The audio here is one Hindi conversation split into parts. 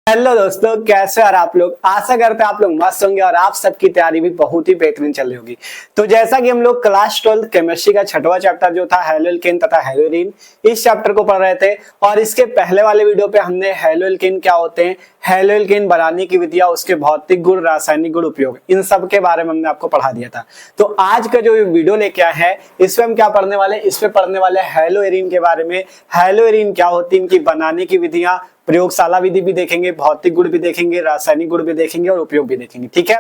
हेलो दोस्तों, कैसे और आप लोग। आशा करते हैं आप लोग मस्त होंगे और आप सबकी तैयारी भी बहुत ही बेहतरीन चल रही होगी। तो जैसा कि हम लोग क्लास 12 केमिस्ट्री का छठवां चैप्टर जो था हैलोएल्केन तथा हैलोएरीन, इस चैप्टर को पढ़ रहे थे और इसके पहले वाले वीडियो पे हमने हैलोएल्केन क्या होते हैं, हैलोएल्केन बनाने की विधियां, उसके भौतिक गुण, रासायनिक गुण, उपयोग, इन सब के बारे में हमने आपको पढ़ा दिया था। तो आज का जो वीडियो लेके आए हैं इसमें हम क्या पढ़ने वाले हैं, इसमें पढ़ने वाले हैलोएरीन के बारे में। हैलोएरीन क्या होती है, इनकी बनाने की विधियां, प्रयोगशाला विधि भी देखेंगे, भौतिक गुण भी देखेंगे, रासायनिक गुण भी देखेंगे और उपयोग भी देखेंगे। ठीक है,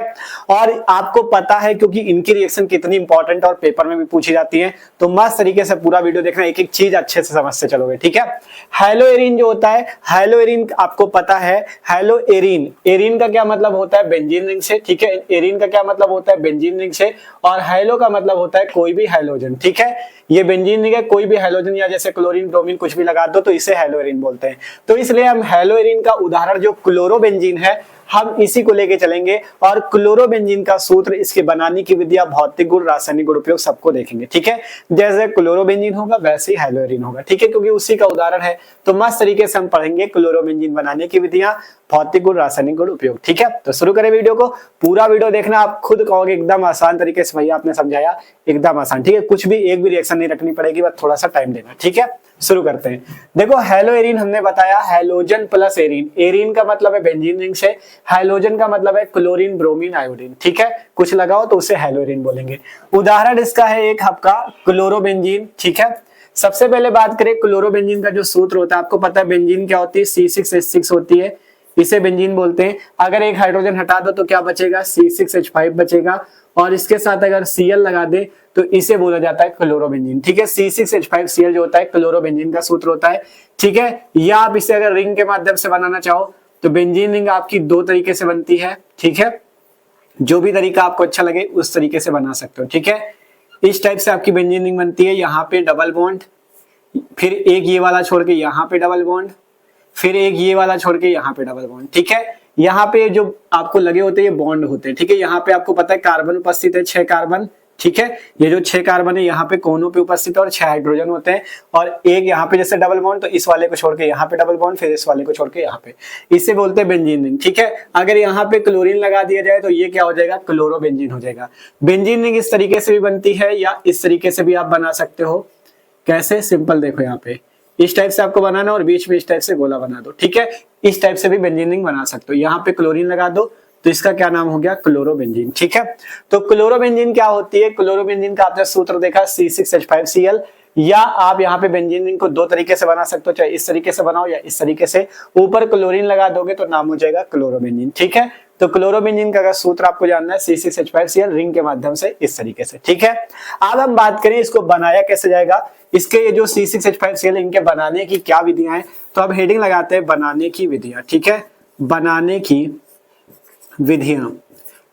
और आपको पता है क्योंकि इनकी रिएक्शन कितनी इंपॉर्टेंट और पेपर में भी पूछी जाती है, तो मस्त तरीके से पूरा वीडियो देखना, एक एक चीज अच्छे से समझते चलोगे। ठीक है, हैलोएरीन जो होता है, हैलोएरीन आपको पता है, हैलोएरीन, एरीन का क्या मतलब होता है, बेंजीन रिंग से। ठीक है, एरीन का क्या मतलब होता है, बेंजीन रिंग से। और हैलो का मतलब होता है कोई भी हैलोजन। ठीक है, ये बेंजीन रिंग है, कोई भी हैलोजन या जैसे क्लोरीन, ब्रोमीन कुछ भी लगा दो तो इसे हैलोएरीन बोलते हैं। तो इसलिए हम हैलोएरीन का उदाहरण जो क्लोरोबेंजीन है, हम इसी को लेके चलेंगे और क्लोरोबेंजीन का सूत्र, इसके बनाने की विधियां, भौतिक गुण, रासायनिक गुण, उपयोग सबको देखेंगे। ठीक है, जैसे क्लोरोबेंजीन होगा वैसे ही हैलोएरीन होगा। ठीक है, क्योंकि उसी का उदाहरण है, तो मस्त तरीके से हम पढ़ेंगे क्लोरोबेंजीन बनाने की विधियां, भौतिक गुण, रासायनिक गुण, उपयोग। ठीक है, तो शुरू करें वीडियो को। पूरा वीडियो देखना, आप खुद कहोगे एकदम आसान तरीके से भैया आपने समझाया, एकदम आसान। ठीक है, कुछ भी एक भी रिएक्शन नहीं रखनी पड़ेगी, बस थोड़ा सा टाइम देना। ठीक है, शुरू करते हैं। देखो, हैलोएरीन हमने बताया हैलोजन प्लस एरीन। एरीन का मतलब है बेंजीन रिंग से, हैलोजन का मतलब है क्लोरीन, ब्रोमीन, आयोडीन। ठीक है, कुछ लगाओ तो उसे हैलोएरीन बोलेंगे। उदाहरण इसका है एक आपका क्लोरोबेंजीन। ठीक है, सबसे पहले बात करें क्लोरोबेंजीन का जो सूत्र होता है, आपको पता है बेंजीन क्या होती है, C6H6 होती है, इसे बेंजीन बोलते हैं। अगर एक हाइड्रोजन हटा दो तो क्या बचेगा, C6H5 बचेगा, और इसके साथ अगर Cl लगा दे तो इसे बोला जाता है क्लोरोबेंजीन। ठीक है, C6H5Cl जो होता है क्लोरोबेंजीन का सूत्र होता है। ठीक है, या आप इसे अगर रिंग के माध्यम से बनाना चाहो तो बेंजीन रिंग आपकी दो तरीके से बनती है। ठीक है, जो भी तरीका आपको अच्छा लगे उस तरीके से बना सकते हो। ठीक है, इस टाइप से आपकी बेंजीन रिंग बनती है। यहाँ पे डबल बॉन्ड, फिर एक ये वाला छोड़ के यहाँ पे डबल बॉन्ड, फिर एक ये वाला छोड़ के यहाँ पे डबल बॉन्ड। ठीक है, यहाँ पे जो आपको लगे होते हैं ये बॉन्ड होते हैं। ठीक है, यहाँ पे आपको पता है कार्बन उपस्थित है, 6 कार्बन। ठीक है, ये जो 6 कार्बन है यहाँ पे कोनों पे उपस्थित है और 6 हाइड्रोजन होते हैं, और एक यहाँ पे जैसे डबल बॉन्ड, तो इस वाले को छोड़ के यहाँ पे डबल बॉन्ड, फिर इस वाले को छोड़ के यहाँ पे, इसे बोलते हैं बेंजीन रिंग। ठीक है, अगर यहाँ पे क्लोरीन लगा दिया जाए तो ये क्या हो जाएगा, क्लोरोबेंजीन हो जाएगा। बेंजीन रिंग इस तरीके से भी बनती है या इस तरीके से भी आप बना सकते हो। कैसे, सिंपल देखो, यहाँ पे इस टाइप से आपको बनाना और बीच में इस टाइप से गोला बना दो। ठीक है, इस टाइप से भी बेंजीन रिंग बना सकते हो। यहाँ पे क्लोरीन लगा दो तो इसका क्या नाम हो गया, क्लोरोबेंजीन। ठीक है, तो क्लोरोबेंजीन क्या होती है, क्लोरोबेंजीन का आपने सूत्र देखा C6H5Cl, या आप यहाँ पे बेंजीन रिंग को दो तरीके से बना सकते हो, चाहे इस तरीके से बनाओ या इस तरीके से, ऊपर क्लोरीन लगा दोगे तो नाम हो जाएगा क्लोरोबेंजीन। ठीक है, तो क्लोरोबेंजीन का सूत्र आपको जानना है C6H5Cl रिंग के माध्यम से, इस तरीके से। ठीक है, अब हम बात करें इसको बनाया कैसे जाएगा, इसके ये जो C6H5Cl इनके बनाने की क्या विधियां हैं, तो अब हेडिंग लगाते हैं बनाने की विधियां। ठीक है, बनाने की विधियां,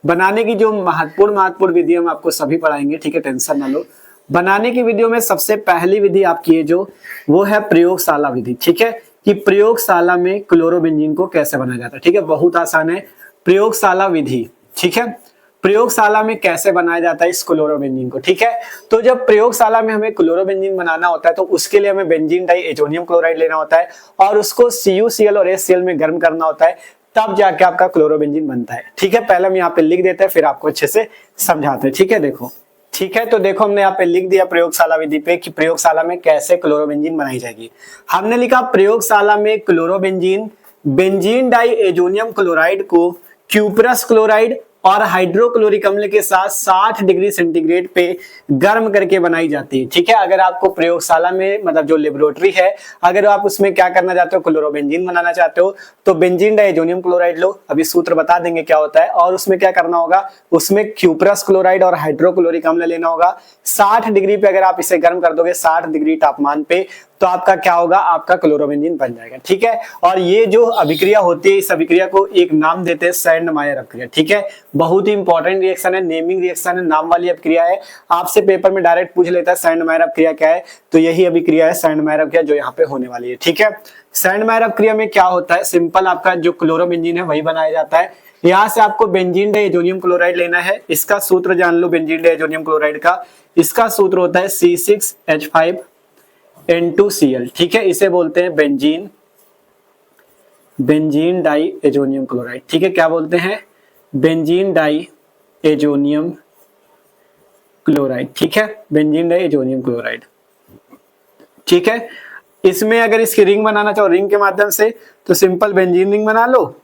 बनाने की जो महत्वपूर्ण विधियां हम आपको सभी पढ़ाएंगे। ठीक है, टेंशन ना लो। बनाने की विधियों में सबसे पहली विधि आपकी है जो, वो है प्रयोगशाला विधि। ठीक है, कि प्रयोगशाला में क्लोरोबेंजीन को कैसे बनाया जाता है। ठीक है, बहुत आसान है प्रयोगशाला विधि। ठीक है, प्रयोगशाला में कैसे बनाया जाता है इस क्लोरोबेंजीन को। ठीक है, तो जब प्रयोगशाला में हमें क्लोरोबेंजीन बनाना होता है तो उसके लिए हमें बेंजीन डाई एजोनियम क्लोराइड लेना होता है और उसको CuCl और HCl में गर्म करना होता है, तब जाके आपका क्लोरोबेंजीन बनता है। ठीक है, पहले हम यहाँ पे लिख देते हैं, फिर आपको अच्छे से समझाते हैं। ठीक है, देखो, ठीक है, तो देखो हमने यहाँ पे लिख दिया प्रयोगशाला विधि पे कि प्रयोगशाला में कैसे क्लोरोबेंजीन बनाई जाएगी। हमने लिखा प्रयोगशाला में chlorobenzene benzene diazonium chloride को क्यूप्रस क्लोराइड और हाइड्रोक्लोरिक अम्ल के साथ 60 डिग्री सेंटीग्रेड पे गर्म करके बनाई जाती है। ठीक है, अगर आपको प्रयोगशाला में, मतलब जो लेबोरेटरी है, अगर आप उसमें क्या करना चाहते हो, क्लोरोबेंजीन बनाना चाहते हो, तो बेंजीन डाइएजोनियम क्लोराइड लो, अभी सूत्र बता देंगे क्या होता है, और उसमें क्या करना होगा, उसमें क्यूप्रस क्लोराइड और हाइड्रोक्लोरिक अम्ल लेना होगा। 60 डिग्री पे अगर आप इसे गर्म कर दोगे, 60 डिग्री तापमान पे, तो आपका क्या होगा, आपका क्लोरोबेंजीन बन जाएगा। ठीक है, और ये जो अभिक्रिया होती है, इस अभिक्रिया को एक नाम देते हैं सैंडमायर अभिक्रिया। ठीक है, बहुत ही इंपॉर्टेंट रिएक्शन है, नेमिंग रिएक्शन है, नाम वाली अभिक्रिया है। आपसे पेपर में डायरेक्ट पूछ लेता है सैंडमायर अभिक्रिया क्या है, तो यही अभिक्रिया है सैंडमायर अभिक्रिया जो यहाँ पे होने वाली है। ठीक है, सैंडमायर अभिक्रिया में क्या होता है, सिंपल आपका जो क्लोरोबेंजीन है वही बनाया जाता है। यहाँ से आपको बेंजीन डाइएजोनियम क्लोराइड लेना है, इसका सूत्र जान लो बेंजीन डाइएजोनियम क्लोराइड का, इसका सूत्र होता है C6H5N2Cl। ठीक है, इसे बोलते हैं benzene benzene diazonium chloride. ठीक है, क्या बोलते हैं? Benzene diazonium chloride. ठीक है, बेंजीन डाई एजोनियम क्लोराइड। ठीक है, इसमें अगर इसकी रिंग बनाना चाहो रिंग के माध्यम से तो सिंपल बेंजीन रिंग बना लो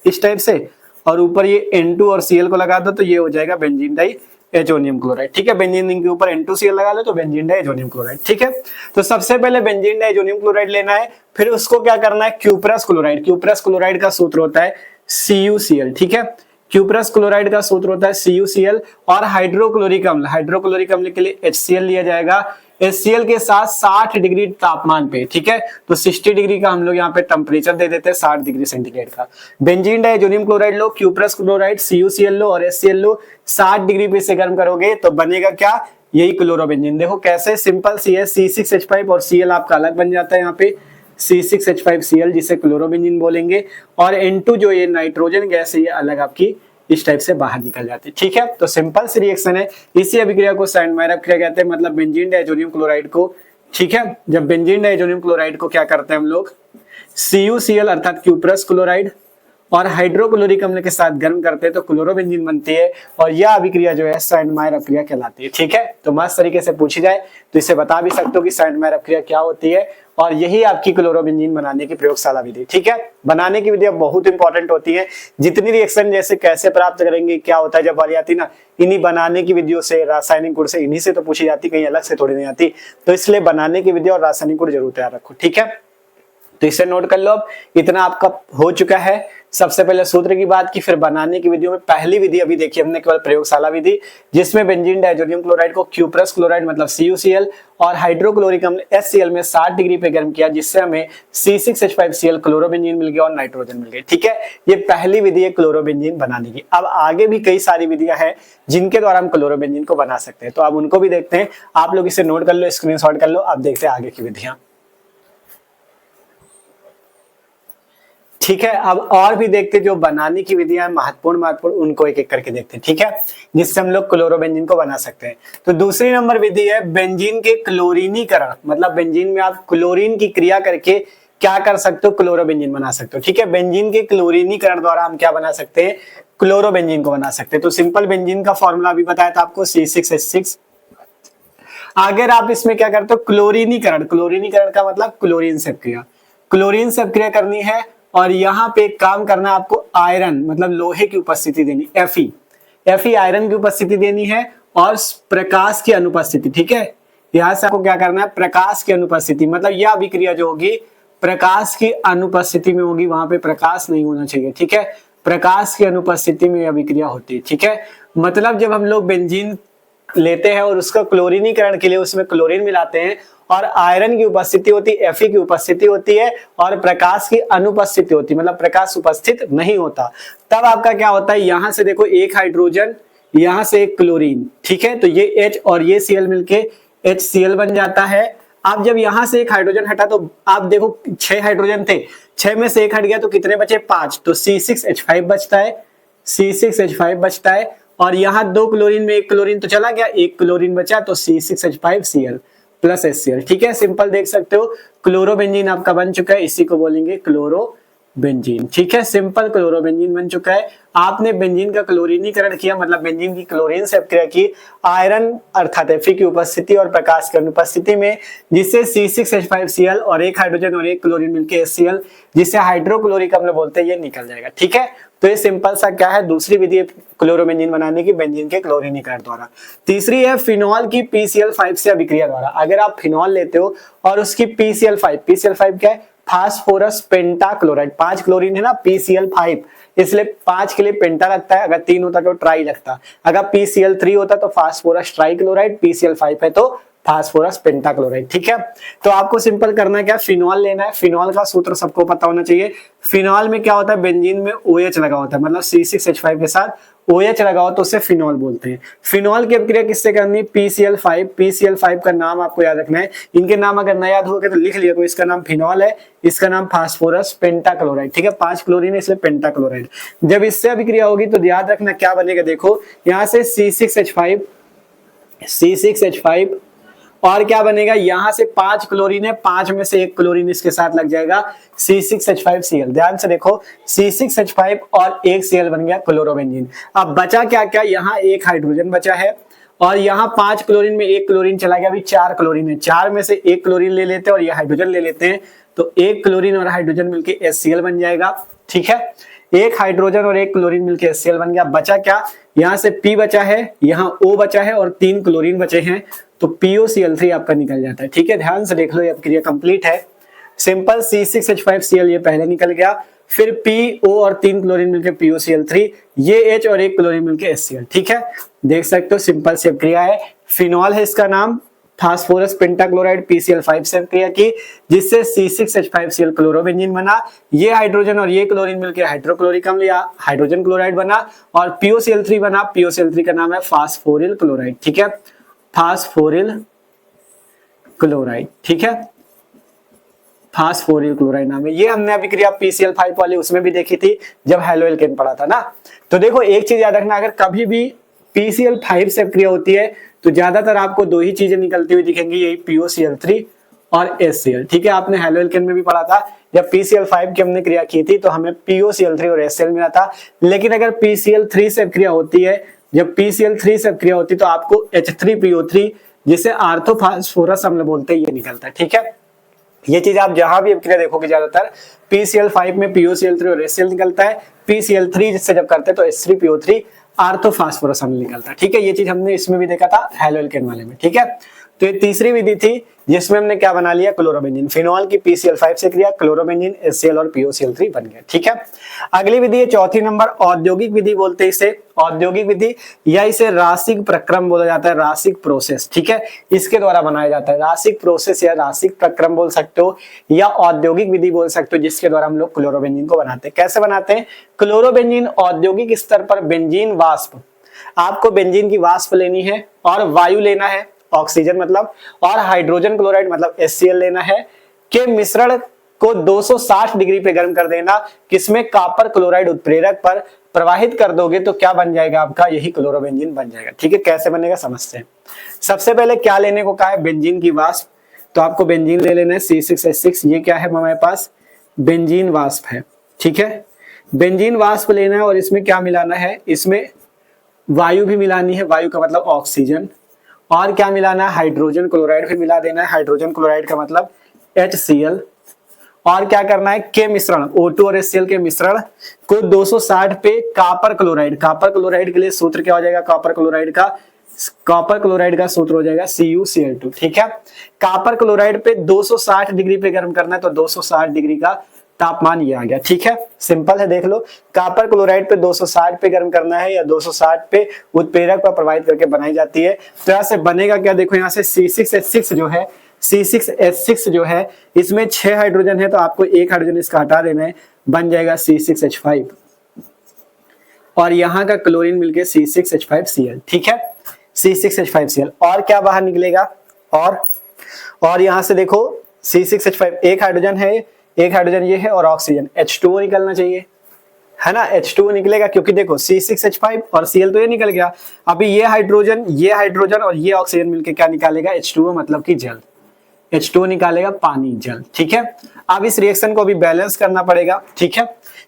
इस टाइप से, और ऊपर ये N2 और Cl को लगा दो तो ये हो जाएगा बेंजीन डाई एजोनियम क्लोराइड। ठीक है, बेंजीन रिंग के ऊपर N2Cl लगा लो तो बेंजीन डाई एजोनियम क्लोराइड। ठीक है, तो सबसे पहले बेंजीन डाई एजोनियम क्लोराइड लेना है, फिर उसको क्या करना है? Cuprous chloride. क्यूप्रस क्लोराइड का सूत्र होता है CuCl। ठीक है, क्यूप्रस क्लोराइड का सूत्र होता है CuCl, और हाइड्रोक्लोरिक अम्ल, हाइड्रोक्लोरिक अम्ल के लिए HCl लिया जाएगा। HCl के साथ 60 डिग्री तापमान पे। ठीक है, तो 60 डिग्री का हम लोग यहाँ पे टेम्परेचर दे देते हैं, 60 डिग्री सेंटीग्रेड का। बेंजीन डाई एजोनियम क्लोराइड लो, क्यूप्रस क्लोराइड, CuCl लो और HCl लो, 60 डिग्री पे से गर्म करोगे तो बनेगा क्या? यही क्लोरोबेंजीन। देखो कैसे, सिंपल C6H5 और Cl आपका अलग बन जाता है यहाँ पे, C6H5Cl जिसे क्लोरोबेंजीन बोलेंगे, और N2 जो ये नाइट्रोजन गैस है ये अलग आपकी इस टाइप से बाहर निकल जाती है। ठीक है, तो सिंपल सी रिएक्शन है। इसी अभिक्रिया को सैंडमायर अभिक्रिया कहते हैं, मतलब बेंजीन डाई एजोनियम क्लोराइड को। ठीक है, जब बेंजीन डाई एजोनियम क्लोराइड को क्या करते हैं हम लोग? CuCl अर्थात क्यूप्रस क्लोराइड और हाइड्रोक्लोरिक अम्ल के साथ गर्म करते हैं तो क्लोरोबेंजीन बनती है, और यह अभिक्रिया जो है सैंडमायर अभिक्रिया कहलाती है। ठीक है, तो मस्त तरीके से पूछी जाए तो इसे बता भी सकते हो कि सैंडमायर अभिक्रिया क्या होती है, और यही आपकी क्लोरोबेंजीन बनाने की प्रयोगशाला विधि। ठीक है, बनाने की विधि बहुत इंपॉर्टेंट होती है। जितनी रिएक्शन जैसे कैसे प्राप्त करेंगे, क्या होता है, जब वाली आती ना, इन्हीं बनाने की विधियों से, रासायनिक गुण से, इन्हीं से तो पूछी जाती, कहीं अलग से थोड़ी नहीं आती। तो इसलिए बनाने की विधि और रासायनिक गुण जरूर तैयार रखो। ठीक है, तो इसे नोट कर लो। अब इतना आपका हो चुका है। सबसे पहले सूत्र की बात की, फिर बनाने की विधियों में पहली विधि अभी देखी हमने केवल प्रयोगशाला विधि, जिसमें बेंजीन डाई एजोनियम क्लोराइड को क्यूप्रस क्लोराइड मतलब CuCl और हाइड्रोक्लोरिक अम्ल HCl में 60 डिग्री पे गर्म किया, जिससे हमें C6H5Cl क्लोरोबेंजीन मिल गया और नाइट्रोजन मिल गई। ठीक है, ये पहली विधि है क्लोरोबेंजीन बनाने की। अब आगे भी कई सारी विधियां हैं जिनके द्वारा हम क्लोरोबेंजीन को बना सकते हैं, तो अब उनको भी देखते हैं। आप लोग इसे नोट कर लो, स्क्रीनशॉट कर लो। अब देखते हैं आगे की विधियां। ठीक है, अब और भी देखते जो बनाने की विधियां महत्वपूर्ण उनको एक एक करके देखते हैं। ठीक है, जिससे हम लोग क्लोरोबेंजीन को बना सकते हैं। तो दूसरी नंबर विधि है बेंजीन के क्लोरीनीकरण, मतलब बेंजीन में आप क्लोरीन की क्रिया करके क्या कर सकते हो? क्लोरोबेंजीन बना सकते हो। ठीक है, बेंजीन के क्लोरीनीकरण द्वारा हम क्या बना सकते हैं? क्लोरोबेंजीन को बना सकते हैं। तो सिंपल बेंजीन का फॉर्मूला भी बताया था आपको, C6H6। अगर आप इसमें क्या करते हो? क्लोरीनीकरण, क्लोरीनीकरण का मतलब क्लोरीन से क्रिया, क्लोरीन से क्रिया करनी है, और यहाँ पे एक काम करना आपको, आयरन मतलब लोहे की उपस्थिति देनी, Fe आयरन की उपस्थिति देनी है, और प्रकाश की अनुपस्थिति। ठीक है, यहां से आपको क्या करना है? प्रकाश की अनुपस्थिति, मतलब यह अभिक्रिया जो होगी प्रकाश की अनुपस्थिति में होगी, वहां पे प्रकाश नहीं होना चाहिए। ठीक है, प्रकाश की अनुपस्थिति में अभिक्रिया होती है। ठीक है, मतलब जब हम लोग बेंजीन लेते हैं और उसका क्लोरीनीकरण के लिए उसमें क्लोरीन मिलाते हैं, और आयरन की उपस्थिति होती है, Fe की उपस्थिति होती है, और प्रकाश की अनुपस्थिति होती है, मतलब प्रकाश उपस्थित नहीं होता, तब आपका क्या होता है? यहां से देखो एक हाइड्रोजन, यहां से एक क्लोरीन। ठीक है, तो ये H और ये Cl मिलके HCl बन जाता है। अब जब यहां से एक हाइड्रोजन हटा तो आप देखो 6 हाइड्रोजन थे, 6 में से एक हट गया तो कितने बचे? 5, तो C6H5 बचता है, C6H5 बचता है, और यहाँ 2 क्लोरीन में एक क्लोरीन तो चला गया, एक क्लोरीन बचा, तो C6H5Cl प्लस HCl। ठीक है, सिंपल देख सकते हो क्लोरोबेंजीन आपका बन चुका है, इसी को बोलेंगे क्लोरोबेंजीन। ठीक है, सिंपल क्लोरोबेंजीन बन चुका है। आपने बेंजीन का क्लोरीनीकरण किया, मतलब बेंजीन की क्लोरीन से अपक्रिया की आयरन अर्थात Fe की उपस्थिति और प्रकाश की अनुपस्थिति में, जिससे C6H5Cl और एक हाइड्रोजन और एक क्लोरीन मिलकर HCl, जिसे हाइड्रोक्लोरिक अम्ल बोलते हैं, ये निकल जाएगा। ठीक है, तो ये सिंपल सा क्या है? दूसरी विधि क्लोरोबेंजीन बनाने की, बेंजीन के क्लोरीनीकरण द्वारा। तीसरी है फिनॉल की PCl5 से अभिक्रिया द्वारा। अगर आप फिनॉल लेते हो और उसकी PCl5 क्या है? फास्फोरस पेंटाक्लोराइड, 5 क्लोरीन है ना, PCl5, इसलिए 5 के लिए पेंटा लगता है, अगर 3 होता तो ट्राई लगता, अगर PCl3 होता तो फास्फोरस ट्राइक्लोराइड, PCl5 है तो फास्फोरस पेंटाक्लोराइड। ठीक है, तो आपको सिंपल करना क्या? फिनॉल लेना है। फिनॉल का सूत्र सबको पता होना चाहिए। फिनॉल में क्या होता है? बेंजीन में OH लगा होता है, मतलब C6H5 के साथ OH लगा हो तो उसे फिनॉल बोलते हैं। फिनॉल की अभिक्रिया किससे करनी है? PCl5। PCl5 का नाम आपको याद रखना है। इनके नाम अगर ना याद हो गए तो लिख लिया, इसका नाम फिनॉल है, इसका नाम फास्फोरस पेंटाक्लोराइड। ठीक है, 5 क्लोरीन है इसलिए पेंटाक्लोराइड। जब इससे अभिक्रिया होगी तो याद रखना क्या बनेगा? देखो यहाँ से C6H5 और क्या बनेगा, यहां से 5 क्लोरीन है, 5 में से 1 क्लोरीन इसके साथ लग जाएगा C6H5Cl। ध्यान से देखो C6H5 और 1 Cl बन गया क्लोरोबेंजीन। अब बचा क्या क्या, यहाँ 1 हाइड्रोजन बचा है और यहाँ 5 क्लोरीन में 1 क्लोरीन चला गया, अभी 4 क्लोरीन है, 4 में से 1 क्लोरीन ले लेते हैं और ये हाइड्रोजन ले लेते हैं, तो 1 क्लोरीन और हाइड्रोजन मिलके HCl बन जाएगा। ठीक है, 1 हाइड्रोजन और 1 क्लोरीन मिलके HCl बन गया। बचा क्या, यहाँ से P बचा है, यहाँ O बचा है और 3 क्लोरीन बचे हैं, तो POCl3 आपका निकल जाता है। ठीक है, ध्यान से देख लो, ये क्रिया कंप्लीट है। सिंपल C6H5Cl ये पहले निकल गया, फिर PO और 3 क्लोरीन मिलकर POCl3, ये H और 1 क्लोरीन मिलकर HCl। ठीक है, देख सकते हो सिंपल से क्रिया है। फिनॉल है इसका नाम, फास्फोरस पेंटाक्लोराइड PCl5 से क्रिया की, जिससे C6H5Cl क्लोरोबेंजीन बना। ये हाइड्रोजन और ये क्लोरीन मिलकर हाइड्रोक्लोरिक अम्ल या हाइड्रोजन क्लोराइड बना और POCl3 बना। POCl3 का नाम है फास्फोरिल क्लोराइड। ठीक है, फास्फोरिल क्लोराइड। ठीक है, फास्फोरिल क्लोराइड नाम है। ये हमने अभी क्रिया PCl5 वाली उसमें भी देखी थी जब हेलोएल्केन पढ़ा था ना। तो देखो एक चीज याद रखना, अगर कभी भी PCl5 से क्रिया होती है तो ज्यादातर आपको 2 ही चीजें निकलती हुई दिखेंगी, यही POCl3 और HCl। ठीक है, आपने हेलोएल्केन में भी पढ़ा था, जब PCl5 की हमने क्रिया की थी तो हमें POCl3 और HCl मिला था। लेकिन अगर PCl3 से क्रिया होती है, जब PCl3 से क्रिया होती है तो आपको H3PO3 जिसे आर्थोफास्फोरस अम्ल बोलते हैं, ये निकलता है। ठीक है, ये चीज आप जहां भी क्रिया देखोगे ज्यादातर PCl5 में POCl3 और HCl निकलता है, PCl3 जिससे जब करते हैं तो H3PO3 आर्थोफास्फोरस अम्ल निकलता है। ठीक है, ये चीज हमने इसमें भी देखा था हेलोएल्केन वाले में। ठीक है, तो ये तीसरी विधि थी जिसमें हमने क्या बना लिया, क्लोरोबेंजीन। फिनॉल की PCl5 से क्रिया, क्लोरोबेंजीन HCl और POCl3 बन गया। ठीक है, अगली विधि है चौथी नंबर, औद्योगिक विधि बोलते हैं इसे। औद्योगिक विधि या इसे रासिक प्रक्रम बोला जाता है, रासिक प्रोसेस। ठीक है, इसके द्वारा बनाया जाता है, रासिक प्रोसेस या रासिक प्रक्रम बोल सकते हो या औद्योगिक विधि बोल सकते हो, जिसके द्वारा हम लोग क्लोरोबेंजीन को बनाते हैं। कैसे बनाते हैं, क्लोरोबेंजीन औद्योगिक स्तर पर बेंजीन वाष्प, आपको बेंजीन की वाष्प लेनी है और वायु लेना है, ऑक्सीजन मतलब, और हाइड्रोजन क्लोराइड मतलब HCl लेना है, के मिश्रण को 260 डिग्री पे गर्म कर देना, किसमें, कॉपर क्लोराइड उत्प्रेरक पर प्रवाहित कर दोगे तो क्या बन जाएगा आपका, यही क्लोरोबेंजीन बन जाएगा। ठीक है, कैसे बनेगा समझते हैं। सबसे पहले क्या लेने को कहा है, बेंजीन की वाष्प, तो आपको बेंजीन ले लेना है C6H6, ये क्या है हमारे पास, बेंजीन वाष्प है। ठीक है, बेंजीन वाष्प लेना है और इसमें क्या मिलाना है, इसमें वायु भी मिलानी है, वायु का मतलब ऑक्सीजन, और क्या मिलाना है, हाइड्रोजन क्लोराइड भी मिला देना है, हाइड्रोजन क्लोराइड का मतलब HCl, और क्या करना है, के मिश्रण O2 और HCl के मिश्रण को 260 पे कॉपर क्लोराइड, कॉपर क्लोराइड के लिए सूत्र क्या हो जाएगा, कॉपर क्लोराइड का सूत्र हो जाएगा CuCl2। ठीक है, कॉपर क्लोराइड पे 260 डिग्री पे गर्म करना है, तो 260 डिग्री का तापमान ये आ गया। ठीक है, सिंपल है, देख लो, कॉपर क्लोराइड पे 260 पे गर्म करना है या 260 पे उत्प्रेरक पर प्रवाहित करके बनाई जाती है। तो यहाँ से बनेगा क्या, देखो यहाँ से C6H6 जो है, C6H6 जो है, इसमें 6 हाइड्रोजन है तो आपको 1 हाइड्रोजन इसका हटा देना है, बन जाएगा C6H5 और यहाँ का क्लोरीन मिलके C6H5Cl। ठीक है, C6H5Cl, और क्या बाहर निकलेगा, और यहाँ से देखो C6H5, 1 हाइड्रोजन है, 1 हाइड्रोजन ये है और ऑक्सीजन H2O निकलना चाहिए, है ना, H2O निकलेगा, क्योंकि देखो C6H5 और Cl तो ये निकल गया, अभी ये हाइड्रोजन और ये ऑक्सीजन मिलके क्या निकालेगा, H2O मतलब कि जल, H2O निकालेगा पानी, जल। ठीक है, अब इस रिएक्शन को अभी बैलेंस करना पड़ेगा। ठीक है,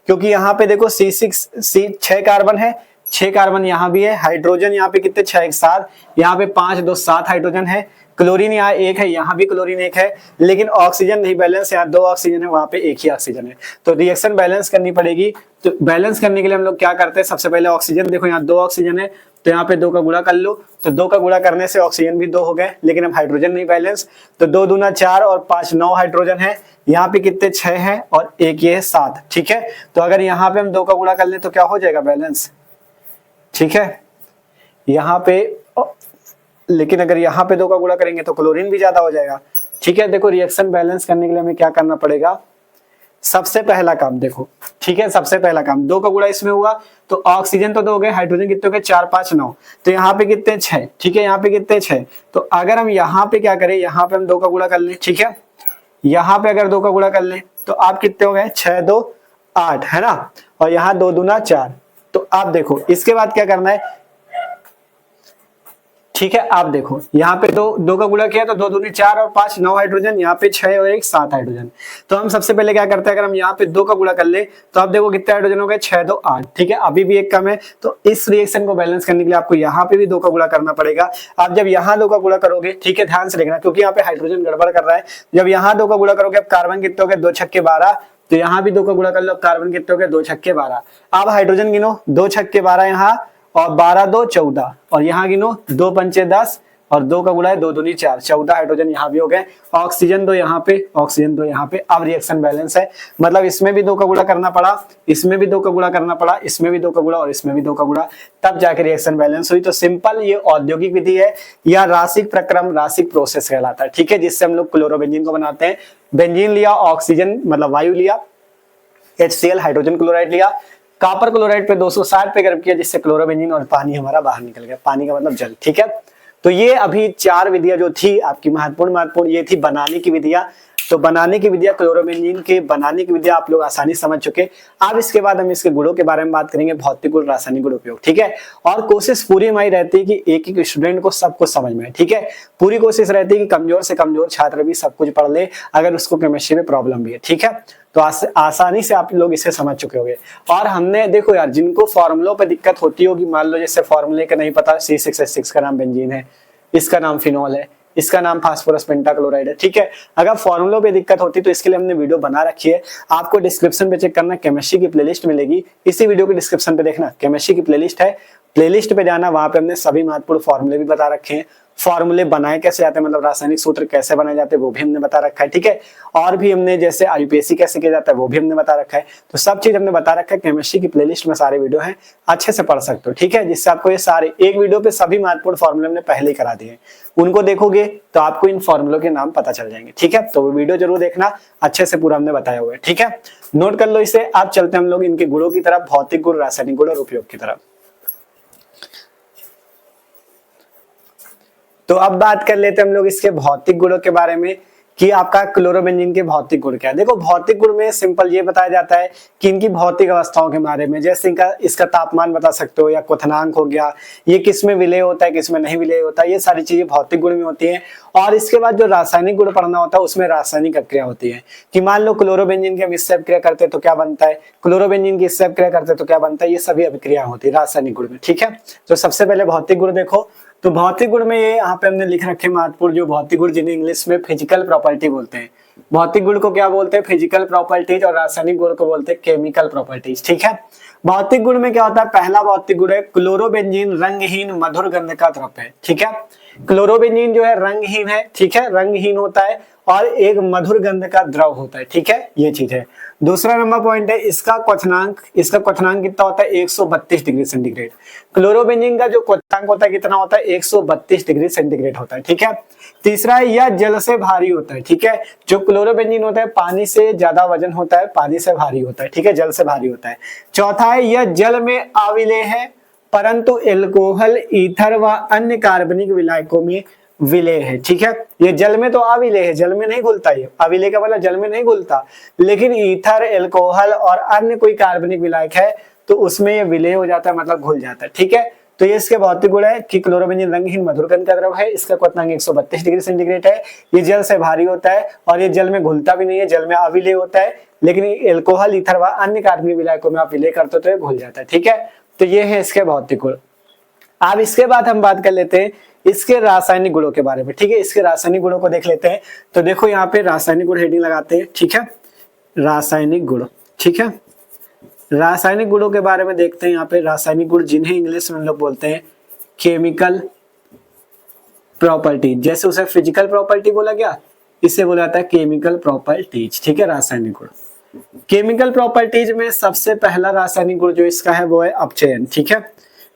क्योंकि यहाँ पे देखो 6 कार्बन है, 6 कार्बन यहाँ भी है, हाइड्रोजन यहाँ पे कितने, 6 एक साथ, यहाँ पे 5 2 7 हाइड्रोजन है, क्लोरीन यहाँ 1 है, यहाँ भी क्लोरीन 1 है, लेकिन ऑक्सीजन नहीं बैलेंस, यहाँ 2 ऑक्सीजन है, वहां पे 1 ही ऑक्सीजन है, तो रिएक्शन बैलेंस करनी पड़ेगी। तो बैलेंस करने के लिए हम लोग क्या करते हैं, सबसे पहले ऑक्सीजन, देखो यहाँ 2 ऑक्सीजन है तो यहाँ पे 2 का गुणा कर लो, तो 2 का गुणा करने से ऑक्सीजन भी 2 हो गए, लेकिन अब हाइड्रोजन नहीं बैलेंस, तो 2 दूना 4 और 5 9 हाइड्रोजन है, यहाँ पे कितने 6 है और 1 ये है 7। ठीक है, तो अगर यहाँ पे हम 2 का गुणा कर ले तो क्या हो जाएगा, बैलेंस। ठीक है, यहाँ पे, लेकिन अगर यहाँ पे 2 का गुणा करेंगे तो क्लोरीन भी ज्यादा हो जाएगा। ठीक है, देखो रिएक्शन बैलेंस करने के लिए हमें क्या करना पड़ेगा, सबसे पहला काम देखो। ठीक है, सबसे पहला काम, 2 का गुणा इसमें हुआ तो ऑक्सीजन तो 2 हो गए, हाइड्रोजन कितने हो गए, 4 5 9, तो यहाँ पे कितने 6। ठीक है, यहाँ पे कितने 6, तो अगर हम यहाँ पे क्या करें, यहाँ पे हम 2 का गुणा कर ले। ठीक है, यहाँ पे अगर 2 का गुणा कर ले तो आप कितने हो गए, 6 2 8, है ना, और यहाँ 2 दूना 4। तो आप देखो इसके बाद क्या करना है, ठीक है। आप देखो यहाँ पे दो दो का गुणा किया तो 2 दूनी 4 और 5 9 हाइड्रोजन, यहाँ पे 6 और 1 7 हाइड्रोजन। तो हम सबसे पहले क्या करते हैं, अगर हम यहाँ पे 2 का गुणा कर ले तो आप देखो कितने हाइड्रोजन हो गए, 6 2 8। ठीक है, अभी भी एक कम है, तो इस रिएक्शन को बैलेंस करने के लिए आपको यहाँ पे भी 2 का गुणा करना पड़ेगा। आप जब यहाँ 2 का गुणा करोगे, ठीक है ध्यान से देखना क्योंकि यहाँ पे हाइड्रोजन गड़बड़ कर रहा है, जब यहाँ 2 का गुणा करोगे अब कार्बन कितने हो गए 2 छक्के 12, तो यहाँ भी 2 का गुणा कर लो, कार्बन कितने हो गए 2 छक्के 12। अब हाइड्रोजन गिनो 2 छक्के 12 यहाँ और 12 2 14 और यहाँ गिनो 2 पंचे 10 और 2 का गुणा है 2 दूनी 4, 14 हाइड्रोजन यहाँ भी हो गए। ऑक्सीजन 2 यहाँ पे, ऑक्सीजन 2 यहाँ पे। अब रिएक्शन बैलेंस है, मतलब इसमें भी 2 का गुणा करना पड़ा, इसमें भी 2 का गुणा करना पड़ा, इसमें भी 2 का गुणा और इसमें भी 2 का गुणा, तब जाके रिएक्शन बैलेंस हुई। तो सिंपल ये औद्योगिक विधि है या राशिक प्रक्रम, राशिक प्रोसेस कहलाता है। ठीक है, जिससे हम लोग क्लोरोबेंजीन को बनाते हैं। बेंजीन लिया, ऑक्सीजन मतलब वायु लिया, HCl हाइड्रोजन क्लोराइड लिया, कॉपर क्लोराइड पे 260 पे गर्म किया जिससे क्लोरोबेंजीन और पानी हमारा बाहर निकल गया। पानी का मतलब जल। ठीक है, तो ये अभी 4 विधियां जो थी आपकी महत्वपूर्ण ये थी बनाने की विधियां। तो बनाने की विधियां, क्लोरोबेंजीन के बनाने की विधियां आप लोग आसानी समझ चुके। अब इसके बाद हम इसके गुणों के बारे में बात करेंगे, भौतिक गुण, रासायनिक गुण उपयोग। ठीक है, और कोशिश पूरी हमारी रहती है कि एक एक स्टूडेंट को सब कुछ समझ में। ठीक है, पूरी कोशिश रहती है कि कमजोर से कमजोर छात्र भी सब कुछ पढ़ ले अगर उसको केमिस्ट्री में प्रॉब्लम भी है। ठीक है, तो आसानी से आप लोग इसे समझ चुके होंगे। और हमने देखो यार, जिनको फॉर्मूलों पे दिक्कत होती होगी, मान लो जैसे फॉर्मूले का नहीं पता, C6H6 का नाम बेंजीन है, इसका नाम फिनॉल है, इसका नाम फास्फोरस पेंटाक्लोराइड है। ठीक है, अगर फॉर्मूलों पे दिक्कत होती तो इसके लिए हमने वीडियो बना रखी है, आपको डिस्क्रिप्शन पे चेक करना, केमिस्ट्री की प्लेलिस्ट मिलेगी, इसी वीडियो के डिस्क्रिप्शन पे देखना केमिस्ट्री की प्लेलिस्ट है, प्लेलिस्ट पे जाना, वहां पे हमने सभी महत्वपूर्ण फॉर्मूले भी बता रखे हैं। फॉर्मूले बनाए कैसे जाते हैं, मतलब रासायनिक सूत्र कैसे बनाए जाते हैं वो भी हमने बता रखा है। ठीक है, और भी हमने जैसे IUPAC कैसे किया जाता है वो भी हमने बता रखा है। तो सब चीज हमने बता रखा है, केमिस्ट्री की प्लेलिस्ट में सारे वीडियो हैं, अच्छे से पढ़ सकते हो। ठीक है, जिससे आपको ये सारे एक वीडियो पे सभी महत्वपूर्ण फॉर्मूले हमने पहले ही करा दिए, उनको देखोगे तो आपको इन फॉर्मूलों के नाम पता चल जाएंगे। ठीक है, तो वो वीडियो जरूर देखना, अच्छे से पूरा हमने बताया हुआ है। ठीक है, नोट कर लो इसे। अब चलते हैं हम लोग इनके गुणों की तरफ, भौतिक गुण, रासायनिक गुण और उपयोग की तरफ। तो अब बात कर लेते हैं हम लोग इसके भौतिक गुणों के बारे में कि आपका क्लोरोबेंजीन के भौतिक गुण क्या है। देखो भौतिक गुण में सिंपल ये बताया जाता है कि इनकी भौतिक अवस्थाओं के बारे में, जैसे इसका तापमान बता सकते हो या क्वथनांक हो गया, ये किस में विलय होता है किस में नहीं विलय होता है, ये सारी चीजें भौतिक गुण में होती हैं। और इसके बाद जो रासायनिक गुण पढ़ना होता है उसमें रासायनिक अभिक्रिया होती है कि मान लो क्लोरोबेंजीन की हम इससे अभिक्रिया करते हैं तो क्या बनता है, क्लोरोबेंजीन की इससे अभिक्रिया करते हैं तो क्या बनता है, ये सभी अभिक्रिया होती है रासायनिक गुण में। ठीक है, तो सबसे पहले भौतिक गुण देखो। तो भौतिक गुण में ये यहाँ पे हमने लिख रखे महत्वपूर्ण जो भौतिक गुण, जिन्हें इंग्लिश में फिजिकल प्रॉपर्टी बोलते हैं। भौतिक गुण को क्या बोलते हैं, फिजिकल प्रॉपर्टीज, और रासायनिक गुण को बोलते हैं केमिकल प्रॉपर्टीज। ठीक है, भौतिक गुण में क्या होता है, पहला भौतिक गुण है क्लोरोबेंजीन रंगहीन मधुर गंध का द्रव्य है। ठीक है, क्लोरोबेंजीन जो है रंगहीन है। ठीक है, रंगहीन होता है और एक मधुर गंध का द्रव होता है। ठीक है, ये चीज है। दूसरा नंबर पॉइंट है इसका क्वथनांक कितना होता है, 132 डिग्री सेंटीग्रेड। क्लोरोबेंजीन का जो क्वथनांक होता है कितना होता है, 132 डिग्री सेंटीग्रेड होता है। ठीक है, तीसरा है यह जल से भारी होता है। ठीक है, जो क्लोरोबेंजीन होता है पानी से ज्यादा वजन होता है, पानी से भारी होता है। ठीक है, जल से भारी होता है। चौथा है यह जल में अविलेय है परंतु एल्कोहल, ईथर व अन्य कार्बनिक विलायकों में विलेय है। ठीक है, ये जल में तो अविलेय है, जल में नहीं घुलता, ये अविलेय का मतलब जल में नहीं घुलता, लेकिन ईथर, एल्कोहल और अन्य कोई कार्बनिक विलायक है तो उसमें ये विलेय हो जाता है, मतलब घुल जाता है। ठीक है, तो ये इसके भौतिक गुण है कि क्लोरोबेंजीन रंगहीन मधुर गंध का द्रव है, इसका क्वथनांक 132 डिग्री सेंटीग्रेड है, ये जल से भारी होता है और ये जल में घुलता भी नहीं है, जल में अविलेय होता है, लेकिन एल्कोहल, ईथर व अन्य कार्बनिक विलायकों में आप विलेय करते हो तो ये घुल जाता है। ठीक है, तो ये है इसके भौतिक गुण। अब इसके बाद हम बात कर लेते हैं इसके रासायनिक गुणों के बारे में। ठीक है, इसके रासायनिक गुणों को देख लेते हैं। तो देखो यहाँ पे रासायनिक गुण हेडिंग लगाते हैं। ठीक है, रासायनिक गुण। ठीक है, रासायनिक गुणों के बारे में देखते हैं। यहाँ पे रासायनिक गुण जिन्हें इंग्लिश में हम लोग बोलते हैं केमिकल प्रॉपर्टी, जैसे उसे फिजिकल प्रॉपर्टी बोला गया, इसे बोला जाता है केमिकल प्रॉपर्टीज। ठीक है, रासायनिक गुण। केमिकल प्रॉपर्टीज में सबसे पहला रासायनिक गुण जो इसका है वो है अपचयन। ठीक है,